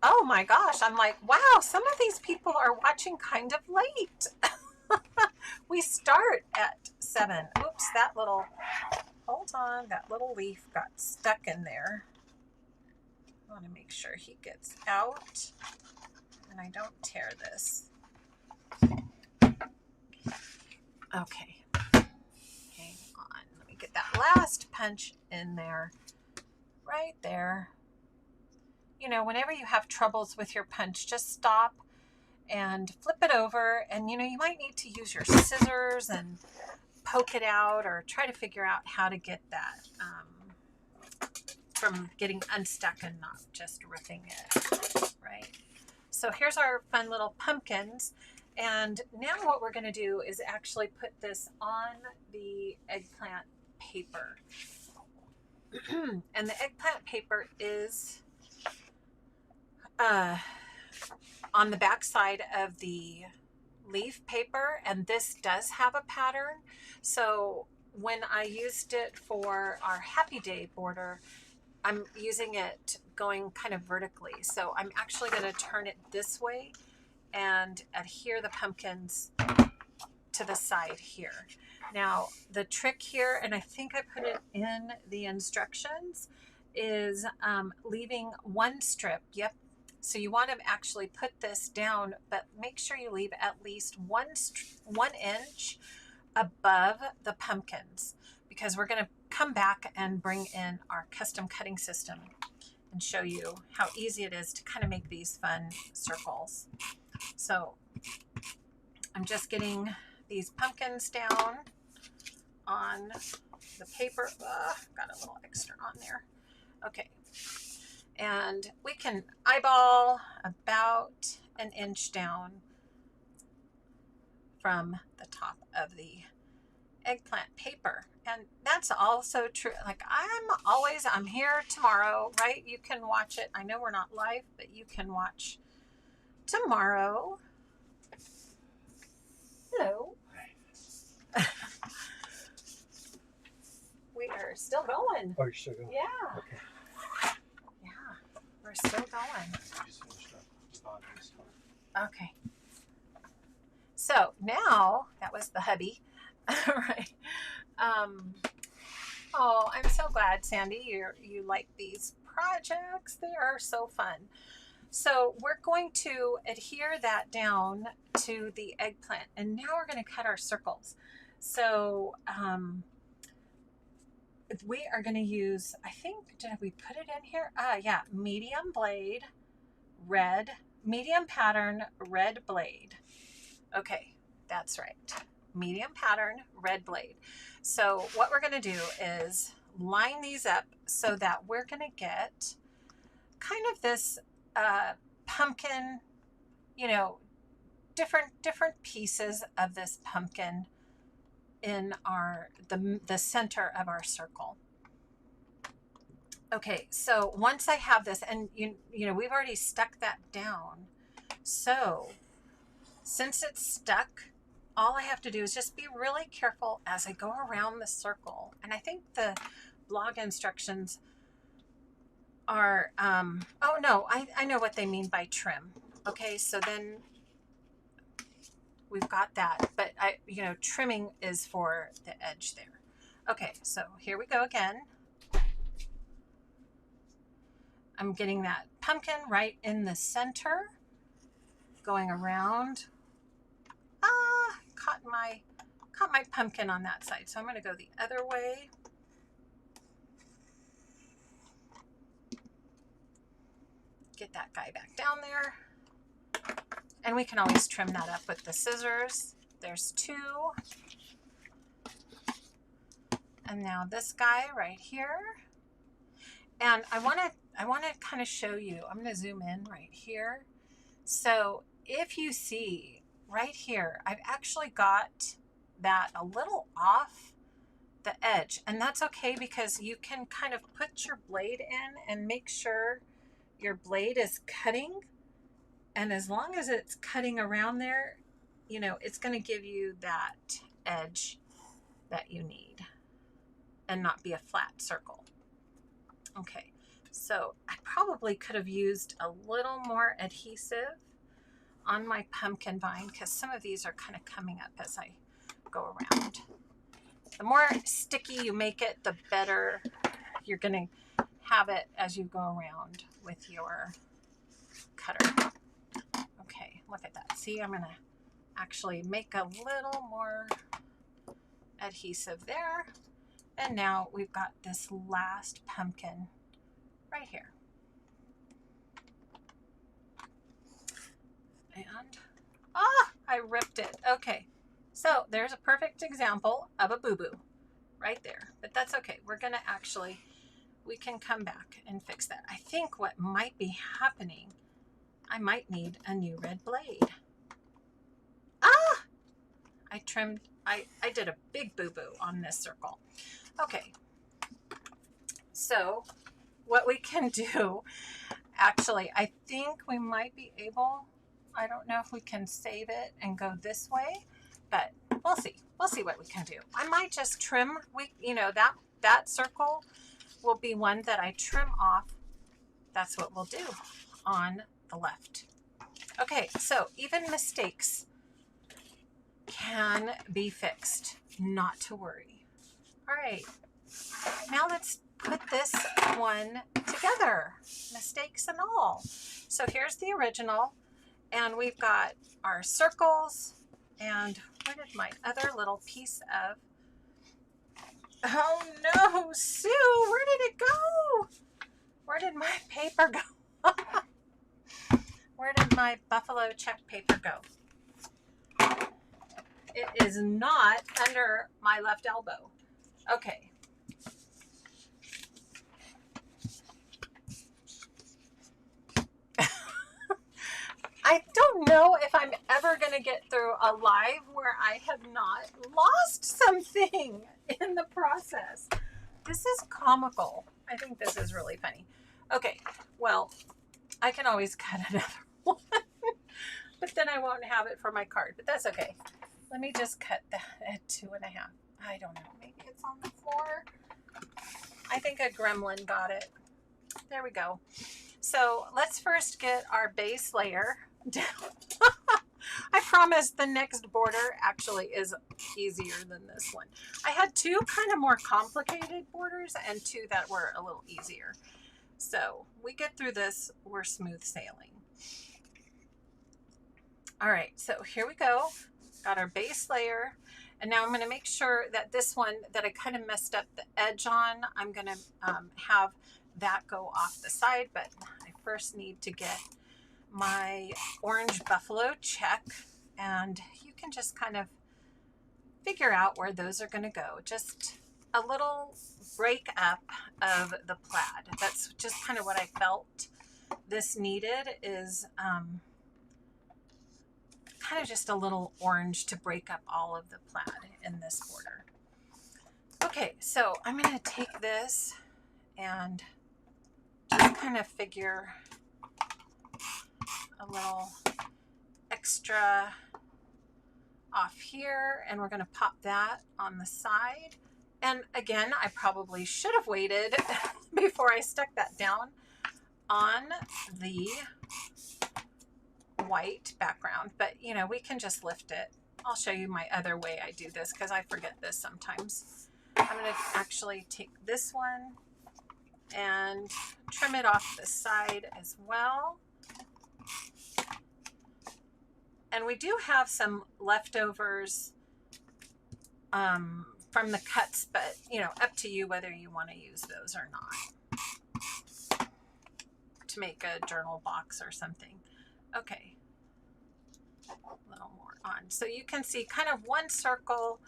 oh my gosh, I'm like, wow, some of these people are watching kind of late. We start at 7. Oops, that little, hold on, that little leaf got stuck in there. I want to make sure he gets out and I don't tear this. Okay. Hang on. Let me get that last punch in there. Right there. You know, whenever you have troubles with your punch, just stop and flip it over. And, you know, you might need to use your scissors and poke it out or try to figure out how to get that from getting unstuck and not just ripping it, right? So here's our fun little pumpkins. And now what we're going to do is actually put this on the eggplant paper. And the eggplant paper is on the back side of the leaf paper, and this does have a pattern. So when I used it for our Happy Day border, I'm using it going kind of vertically. So I'm actually going to turn it this way and adhere the pumpkins to the side here. Now the trick here, and I think I put it in the instructions, is leaving one strip. Yep. So you want to actually put this down, but make sure you leave at least 1 inch above the pumpkins, because we're going to come back and bring in our custom cutting system and show you how easy it is to kind of make these fun circles. So I'm just getting these pumpkins down on the paper. Got a little extra on there. Okay. And we can eyeball about 1 inch down from the top of the eggplant paper. And that's also true. Like I'm here tomorrow, right? You can watch it. I know we're not live, but you can watch tomorrow. Hello. We are still going. Oh, you're still going? Yeah. Okay. Yeah, we're still going. I just finished up the bottom of this one. Okay. So now, that was the hubby. Right. Oh, I'm so glad, Sandy, you like these projects. They are so fun. So we're going to adhere that down to the eggplant, and now we're going to cut our circles. So we are going to use, I think, did we put it in here? Yeah, medium blade, red, medium pattern, red blade. Okay, that's right. Medium pattern, red blade. So what we're going to do is line these up so that we're going to get kind of this pumpkin, you know, different pieces of this pumpkin in the center of our circle. Okay, so once I have this, and you know, we've already stuck that down. So since it's stuck, all I have to do is just be really careful as I go around the circle. And I think the blog instructions are, oh no, I know what they mean by trim. Okay, so then we've got that, but you know, trimming is for the edge there. Okay, so here we go again. I'm getting that pumpkin right in the center, going around. Caught my pumpkin on that side, so I'm going to go the other way. Get that guy back down there. And we can always trim that up with the scissors. There's 2. And now this guy right here. And I want to I want to kind of show you. I'm going to zoom in right here. So if you see right here, I've actually got that a little off the edge, and that's okay because you can kind of put your blade in and make sure your blade is cutting, and as long as it's cutting around there, you know, it's going to give you that edge that you need and not be a flat circle. Okay, so I probably could have used a little more adhesive on my pumpkin vine because some of these are kind of coming up as I go around. The more sticky you make it, the better you're going to have it as you go around with your cutter. Okay, look at that. See, I'm going to actually make a little more adhesive there. And now we've got this last pumpkin right here. And, I ripped it. Okay, so there's a perfect example of a boo-boo right there. But that's okay. We're going to actually, we can come back and fix that. I think what might be happening, I might need a new red blade. I trimmed, I did a big boo-boo on this circle. Okay, so what we can do, actually, I think we might be able, I don't know if we can save it and go this way, but we'll see. We'll see what we can do. I might just trim, you know, that circle will be one that I trim off. That's what we'll do on the left. Okay, so even mistakes can be fixed, not to worry. All right, now let's put this one together, mistakes and all. So here's the original, and we've got our circles, and where did my other little piece of, oh no, Sue, where did it go? Where did my paper go? Where did my buffalo check paper go? It is not under my left elbow. Okay. I don't know if I'm ever going to get through a live where I have not lost something in the process. This is comical. I think this is really funny. Okay, well, I can always cut another one, but then I won't have it for my card, but that's okay. Let me just cut that at 2.5. I don't know, maybe it's on the floor. I think a gremlin got it. There we go. So let's first get our base layer down. I promise the next border actually is easier than this one. I had two kind of more complicated borders and two that were a little easier. So we get through this, we're smooth sailing. All right, so here we go. Got our base layer. And now I'm going to make sure that this one that I kind of messed up the edge on, I'm going to have that go off the side, but I first need to get my orange buffalo check, and you can just kind of figure out where those are going to go. Just a little break up of the plaid. That's just kind of what I felt this needed, is kind of just a little orange to break up all of the plaid in this border. Okay, so I'm going to take this and just kind of figure a little extra off here, and we're going to pop that on the side. And again, I probably should have waited before I stuck that down on the white background, but you know, we can just lift it. I'll show you my other way I do this because I forget this sometimes. I'm going to actually take this one and trim it off the side as well. And we do have some leftovers from the cuts, but you know, up to you whether you want to use those or not to make a journal box or something. Okay, a little more on. So you can see kind of one circle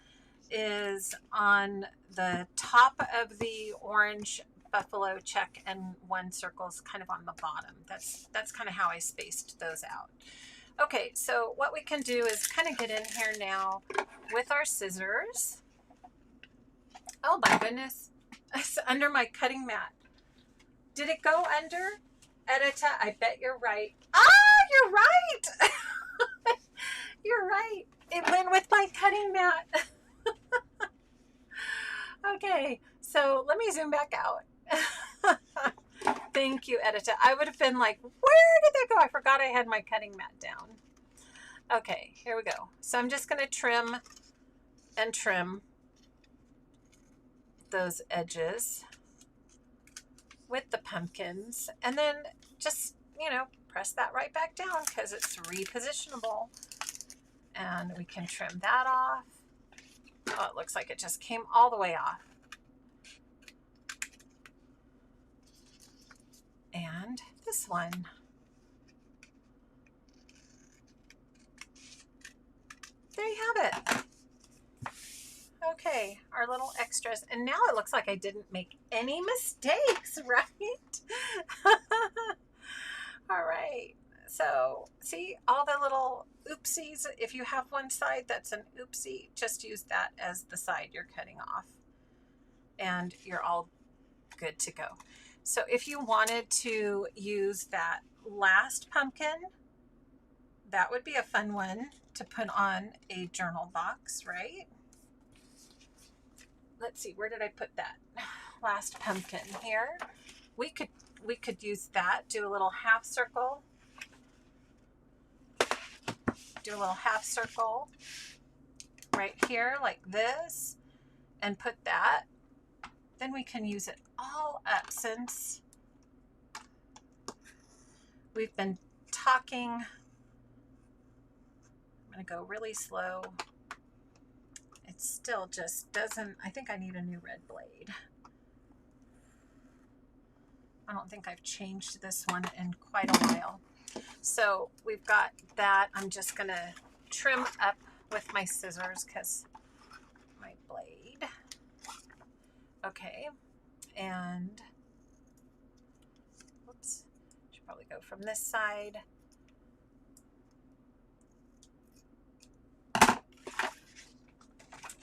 is on the top of the orange buffalo check and one circle's kind of on the bottom. That's kind of how I spaced those out. Okay, so what we can do is kind of get in here now with our scissors. Oh my goodness, it's under my cutting mat. Did it go under? Edita, I bet you're right. Ah, you're right. You're right. It went with my cutting mat. Okay, so let me zoom back out. Thank you, Edita. I would have been like, where did that go? I forgot I had my cutting mat down. Okay, here we go. So I'm just going to trim and trim those edges with the pumpkins, and then just, you know, press that right back down because it's repositionable. And we can trim that off. Oh, it looks like it just came all the way off. And this one. There you have it. Okay, our little extras. And now it looks like I didn't make any mistakes, right? All right. So see all the little oopsies. If you have one side that's an oopsie, just use that as the side you're cutting off. And you're all good to go. So if you wanted to use that last pumpkin, that would be a fun one to put on a journal box, right? Let's see, where did I put that last pumpkin? Here. We could use that, do a little half circle. Do a little half circle right here like this and put that. Then we can use it all up since we've been talking. I'm going to go really slow. It still just doesn't, I think I need a new red blade. I don't think I've changed this one in quite a while. So we've got that. I'm just going to trim up with my scissors because my blade. Okay. And whoops, should probably go from this side.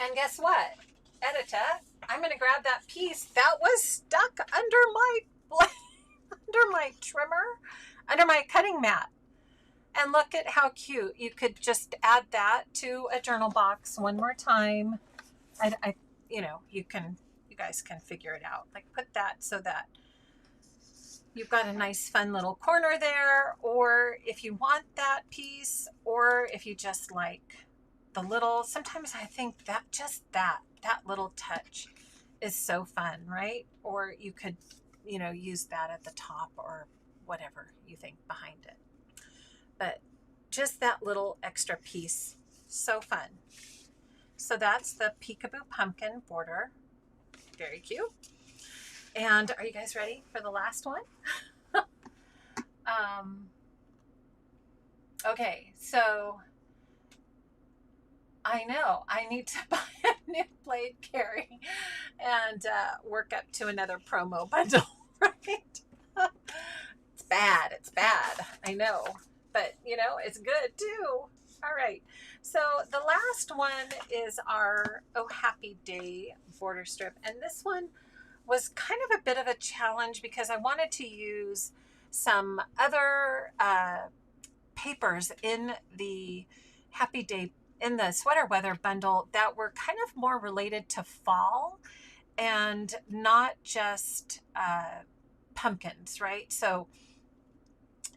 And guess what? Edita, I'm going to grab that piece that was stuck under my under my trimmer, under my cutting mat. And look at how cute. You could just add that to a journal box one more time. You know, you guys can figure it out. Like put that so that you've got a nice fun little corner there, or if you want that piece, or if you just like the little, sometimes I think that just that little touch is so fun, right? Or you could, you know, use that at the top or whatever you think behind it. But just that little extra piece, so fun. So that's the peekaboo pumpkin border. Very cute. And are you guys ready for the last one? Okay, so I know I need to buy a new blade, Carrie, and work up to another promo bundle, right? It's bad. It's bad. I know. But, you know, it's good too. All right. So the last one is our Oh Happy Day border strip. And this one was kind of a bit of a challenge because I wanted to use some other papers in the Happy Day, in the sweater weather bundle that were kind of more related to fall and not just pumpkins, right? So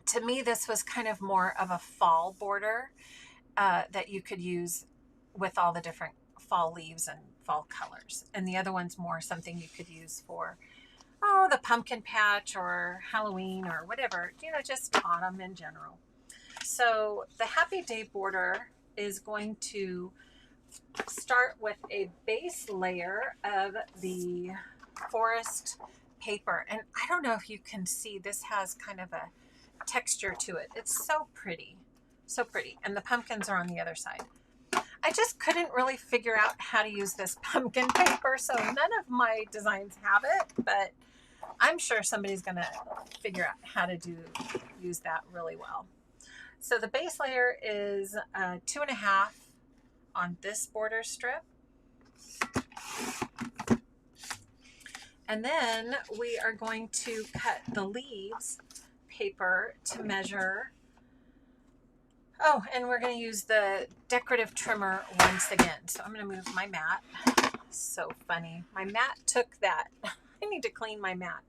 to me, this was kind of more of a fall border that you could use with all the different fall leaves and fall colors. And the other one's more something you could use for, oh, the pumpkin patch or Halloween or whatever, you know, just autumn in general. So the Happy Day border is going to start with a base layer of the forest paper. And I don't know if you can see, this has kind of a texture to it. It's so pretty, so pretty. And the pumpkins are on the other side. I just couldn't really figure out how to use this pumpkin paper, so none of my designs have it, but I'm sure somebody's going to figure out how to use that really well. So the base layer is 2.5 on this border strip. And then we are going to cut the leaves paper to measure. Oh, and we're going to use the decorative trimmer once again. So I'm going to move my mat. So funny. My mat took that. I need to clean my mat.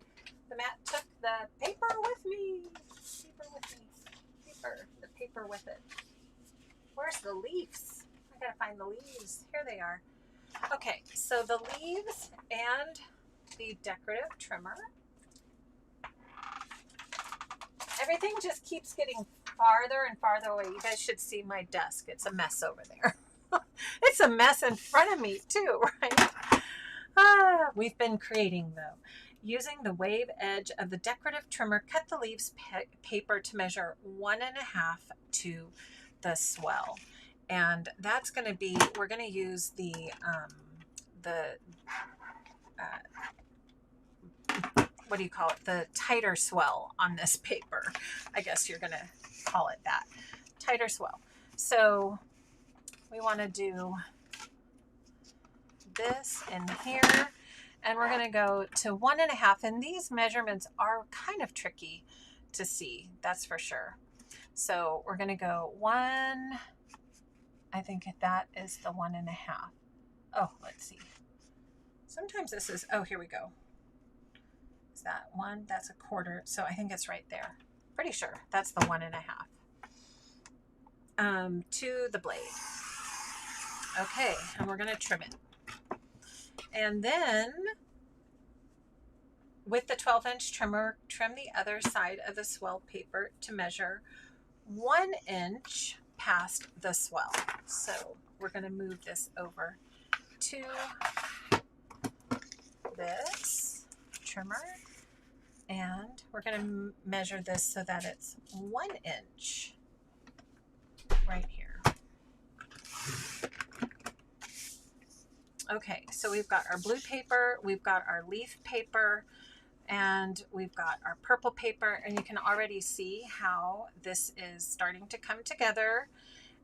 The mat took the paper with me. The paper with it. Where's the leaves? I gotta find the leaves. Here they are. Okay, so the leaves and the decorative trimmer. Everything just keeps getting farther and farther away. You guys should see my desk. It's a mess over there. It's a mess in front of me too, right? We've been creating though. Using the wave edge of the decorative trimmer, cut the leaves paper to measure 1.5 to the swell. And that's going to be, we're going to use what do you call it? The tighter swell on this paper. I guess you're going to call it that. Tighter swell. So we want to do this in here. And we're going to go to 1.5. And these measurements are kind of tricky to see. That's for sure. So we're going to go 1. I think that is the 1.5. Oh, let's see. Sometimes this is, oh, here we go. Is that 1? That's 1/4. So I think it's right there. Pretty sure that's the 1.5. To the blade. Okay. And we're going to trim it. And then with the 12-inch trimmer, trim the other side of the swell paper to measure 1 inch past the swell. So we're going to move this over to this trimmer, and we're going to measure this so that it's 1 inch right here. Okay, so we've got our blue paper, we've got our leaf paper, and we've got our purple paper, and you can already see how this is starting to come together.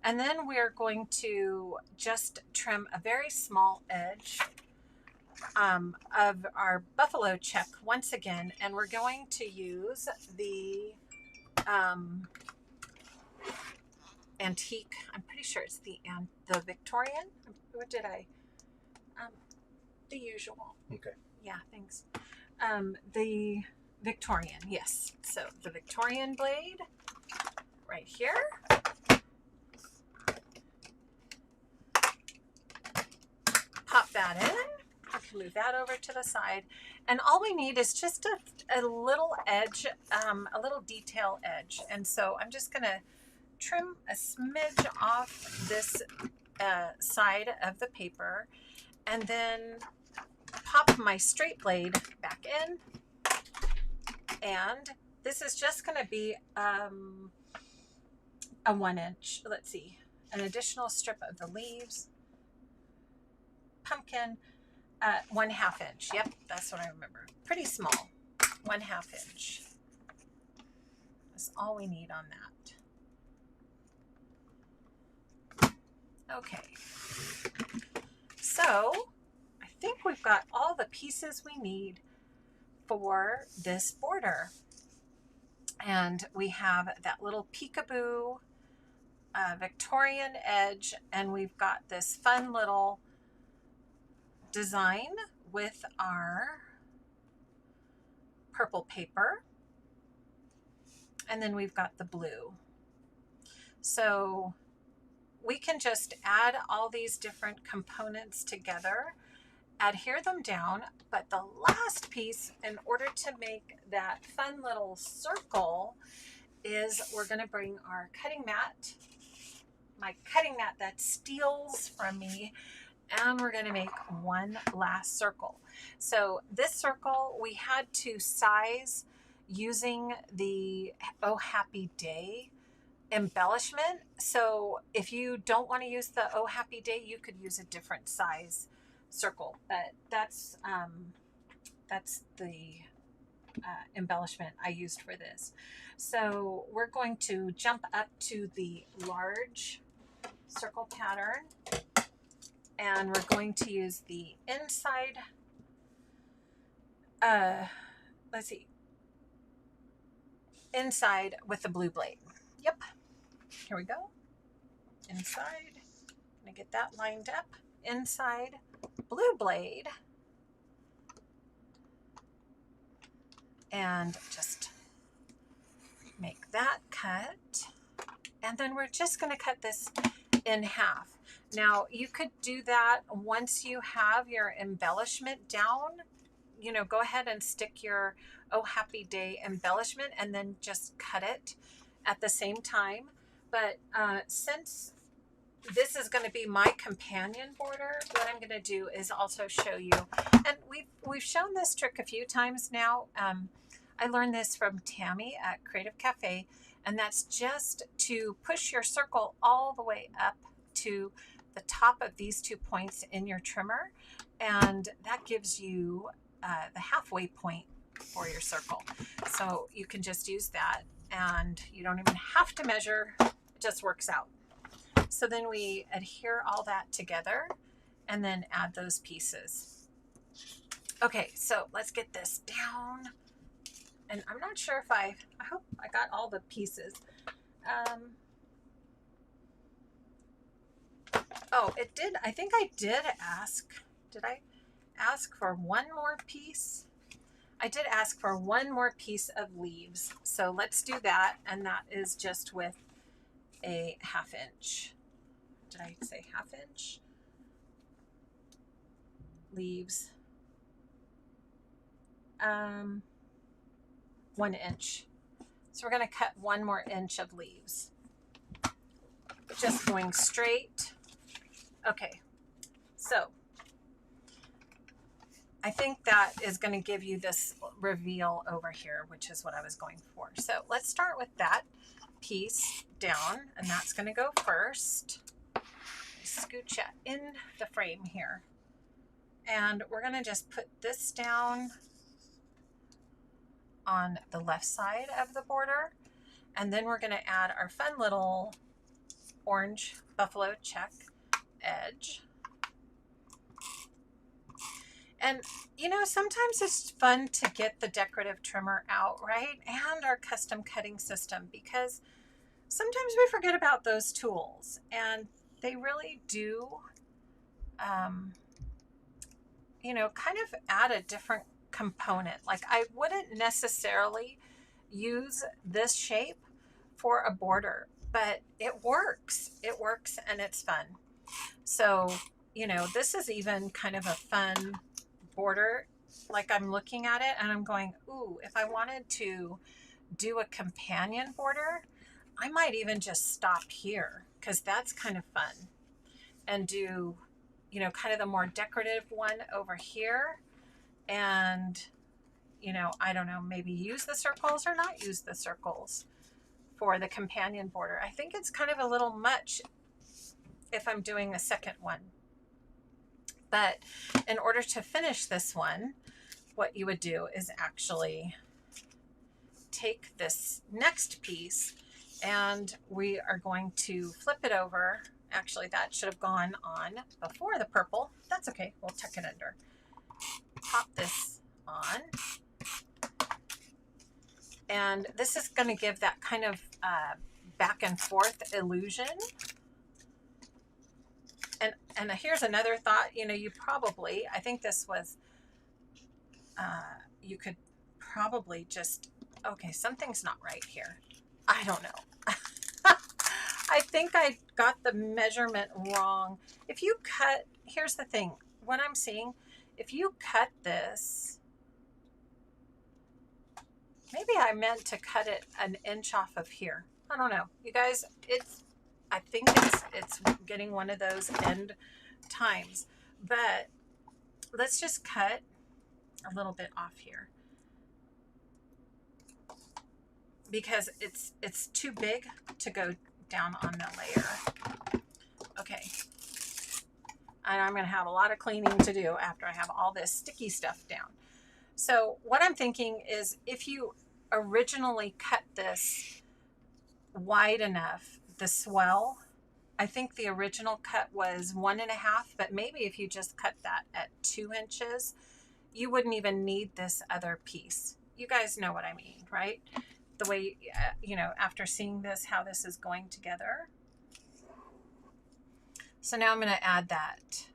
And then we're going to just trim a very small edge of our buffalo check once again, and we're going to use the antique. I'm pretty sure it's the Victorian. What did I? The usual. Okay. Yeah, thanks. The Victorian, yes. So the Victorian blade right here. Pop that in. I can move that over to the side. And all we need is just a little edge, a little detail edge. And so I'm just going to trim a smidge off this side of the paper, and then pop my straight blade back in. And this is just going to be a 1 inch, let's see, an additional strip of the leaves, pumpkin, 1/2 inch. Yep, that's what I remember. Pretty small, 1/2 inch. That's all we need on that. Okay, so I think we've got all the pieces we need for this border. And we have that little peekaboo Victorian edge, and we've got this fun little design with our purple paper, and then we've got the blue. So we can just add all these different components together, adhere them down, but the last piece, in order to make that fun little circle, is we're going to bring our cutting mat, my cutting mat that steals from me, and we're going to make one last circle. So this circle we had to size using the Oh Happy Day embellishment. So if you don't want to use the Oh Happy Day, you could use a different size circle, but that's the embellishment I used for this. So we're going to jump up to the large circle pattern, and we're going to use the inside, let's see, inside with the blue blade. Yep, here we go. Inside, I'm gonna get that lined up. Inside, blue blade, and just make that cut. And then we're just gonna cut this in half. Now you could do that once you have your embellishment down. You know, go ahead and stick your Oh Happy Day embellishment and then just cut it at the same time. But since this is going to be my companion border, what I'm going to do is also show you, and we've shown this trick a few times now. I learned this from Tammy at Creative Cafe, and that's just to push your circle all the way up to the top of these 2 points in your trimmer, and that gives you the halfway point for your circle. So you can just use that, and you don't even have to measure, it just works out. So then we adhere all that together and then add those pieces. Okay, so let's get this down. And I'm not sure if I hope I got all the pieces. Oh, it did. I think I did ask. Did I ask for one more piece? I did ask for one more piece of leaves. So let's do that. And that is just with a 1/2 inch. Did I say 1/2 inch? Leaves. 1 inch. So we're going to cut 1 more inch of leaves. Just going straight. Okay. So I think that is going to give you this reveal over here, which is what I was going for. So let's start with that piece down, and that's going to go first. Scooch it in the frame here, and we're going to just put this down on the left side of the border, and then we're going to add our fun little orange buffalo check edge. And you know, sometimes it's fun to get the decorative trimmer out, right? And our custom cutting system, because sometimes we forget about those tools, and they really do, you know, kind of add a different component. Like I wouldn't necessarily use this shape for a border, but it works. It works and it's fun. So, you know, this is even kind of a fun border. Like I'm looking at it and I'm going, ooh, if I wanted to do a companion border, I might even just stop here because that's kind of fun, and do, you know, kind of the more decorative one over here. And, you know, I don't know, maybe use the circles or not use the circles for the companion border. I think it's kind of a little much if I'm doing a second one. But in order to finish this one, what you would do is actually take this next piece and we are going to flip it over. Actually, that should have gone on before the purple. That's okay. We'll tuck it under. Pop this on. And this is going to give that kind of back and forth illusion. And here's another thought. You know, you probably, I think this was, you could probably just, okay, something's not right here. I don't know. I think I got the measurement wrong. If you cut, here's the thing, what I'm seeing, if you cut this, maybe I meant to cut it an inch off of here. I don't know. You guys, I think it's getting one of those end times, but let's just cut a little bit off here because it's too big to go down on the layer. Okay. And I'm going to have a lot of cleaning to do after I have all this sticky stuff down. So what I'm thinking is if you originally cut this wide enough, the swell, I think the original cut was 1.5, but maybe if you just cut that at 2 inches, you wouldn't even need this other piece. You guys know what I mean, right? The way, you know, after seeing this, how this is going together. So now I'm going to add that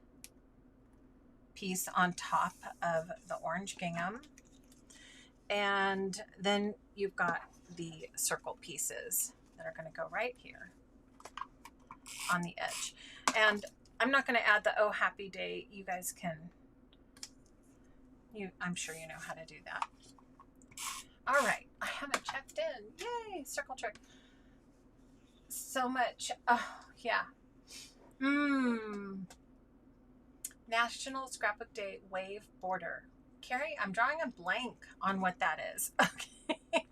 piece on top of the orange gingham. And then you've got the circle pieces that are going to go right here on the edge. And I'm not going to add the Oh Happy Day. You guys can, I'm sure you know how to do that. All right, I haven't checked in. Yay, circle trick. So much. Oh, yeah. National Scrapbook Day wave border. Carrie, I'm drawing a blank on what that is. Okay.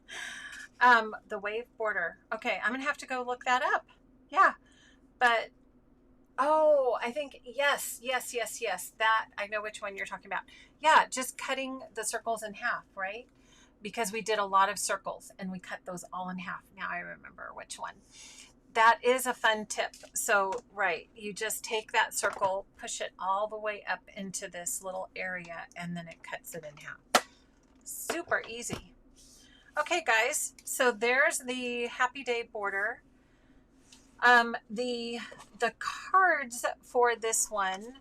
The wave border. Okay, I'm gonna have to go look that up. Yeah, but oh, I think yes. That I know which one you're talking about. Yeah, just cutting the circles in half, right? Because we did a lot of circles and we cut those all in half. Now I remember which one. That is a fun tip. So, right, you just take that circle, push it all the way up into this little area, and then it cuts it in half. Super easy. Okay, guys, so there's the Happy Day border. The cards for this one,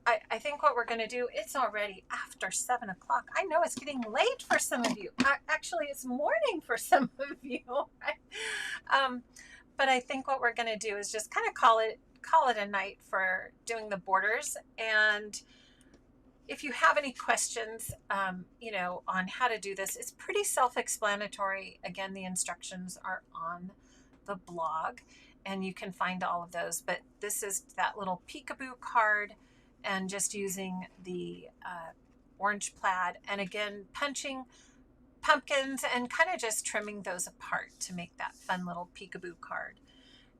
I think what we're going to do, it's already after 7 o'clock. I know it's getting late for some of you. Actually, it's morning for some of you. Right? But I think what we're going to do is just kind of call it a night for doing the borders. And if you have any questions, you know, on how to do this, it's pretty self-explanatory. Again, the instructions are on the blog and you can find all of those. But this is that little peekaboo card and just using the orange plaid. And again, punching pumpkins and kind of just trimming those apart to make that fun little peekaboo card.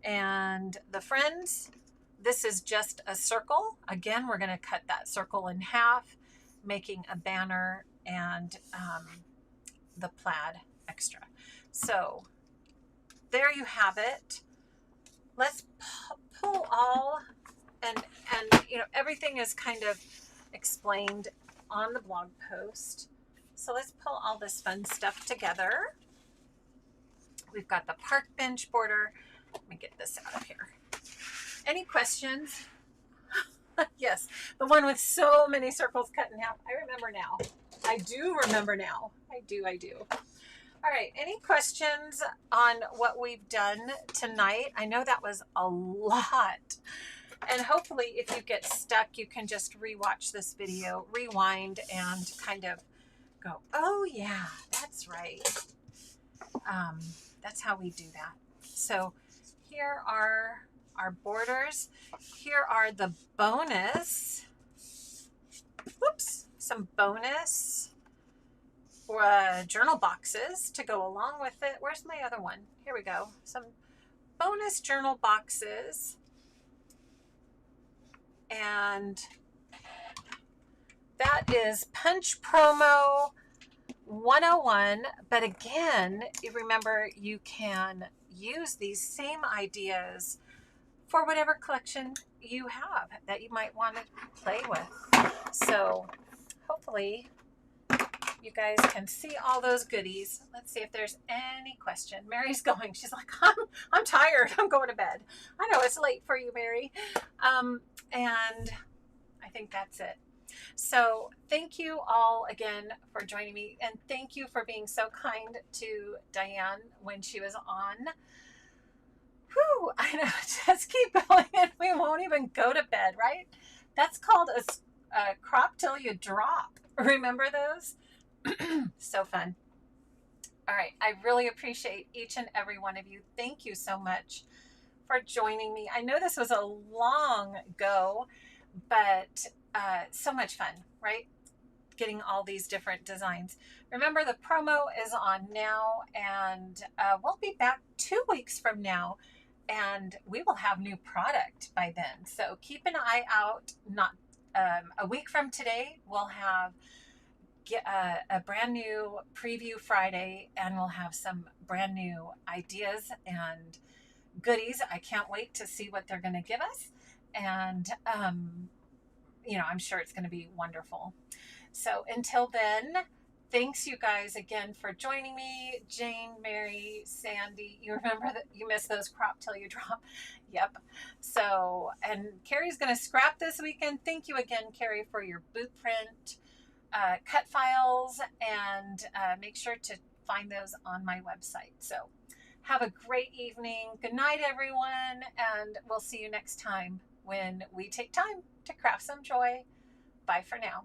And the friends, this is just a circle. Again, we're going to cut that circle in half, making a banner and the plaid extra. So there you have it. Let's pull all, and you know, everything is kind of explained on the blog post. So let's pull all this fun stuff together. We've got the park bench border. Let me get this out of here. Any questions? Yes, the one with so many circles cut in half. I remember now. I do remember now. I do. All right, any questions on what we've done tonight? I know that was a lot. And hopefully if you get stuck, you can just rewatch this video, rewind, and kind of go, oh yeah, that's right. That's how we do that. So here are our borders. Here are the bonus, some bonus journal boxes to go along with it. Where's my other one? Here we go. Some bonus journal boxes. And that is Punch Promo 101. But again, you remember you can use these same ideas for whatever collection you have that you might want to play with. So hopefully you guys can see all those goodies. Let's see if there's any question. Mary's going. She's like, I'm tired. I'm going to bed. I know it's late for you, Mary. And I think that's it. So thank you all again for joining me. And thank you for being so kind to Diane when she was on. Whew, I know, just keep going and we won't even go to bed, right? That's called a crop till you drop. Remember those? So fun. All right. I really appreciate each and every one of you. Thank you so much for joining me. I know this was a long go, but so much fun, right? Getting all these different designs. Remember, the promo is on now, and we'll be back 2 weeks from now, and we will have new product by then. So keep an eye out. Not a week from today, we'll have get a brand new preview Friday, and we'll have some brand new ideas and goodies. I can't wait to see what they're going to give us. And, I'm sure it's going to be wonderful. So until then, thanks you guys again for joining me. Jane, Mary, Sandy, you remember that you missed those crop till you drop. Yep. So, and Carrie's going to scrap this weekend. Thank you again, Carrie, for your boot print cut files, and make sure to find those on my website. So have a great evening. Good night, everyone. And we'll see you next time when we take time to craft some joy. Bye for now.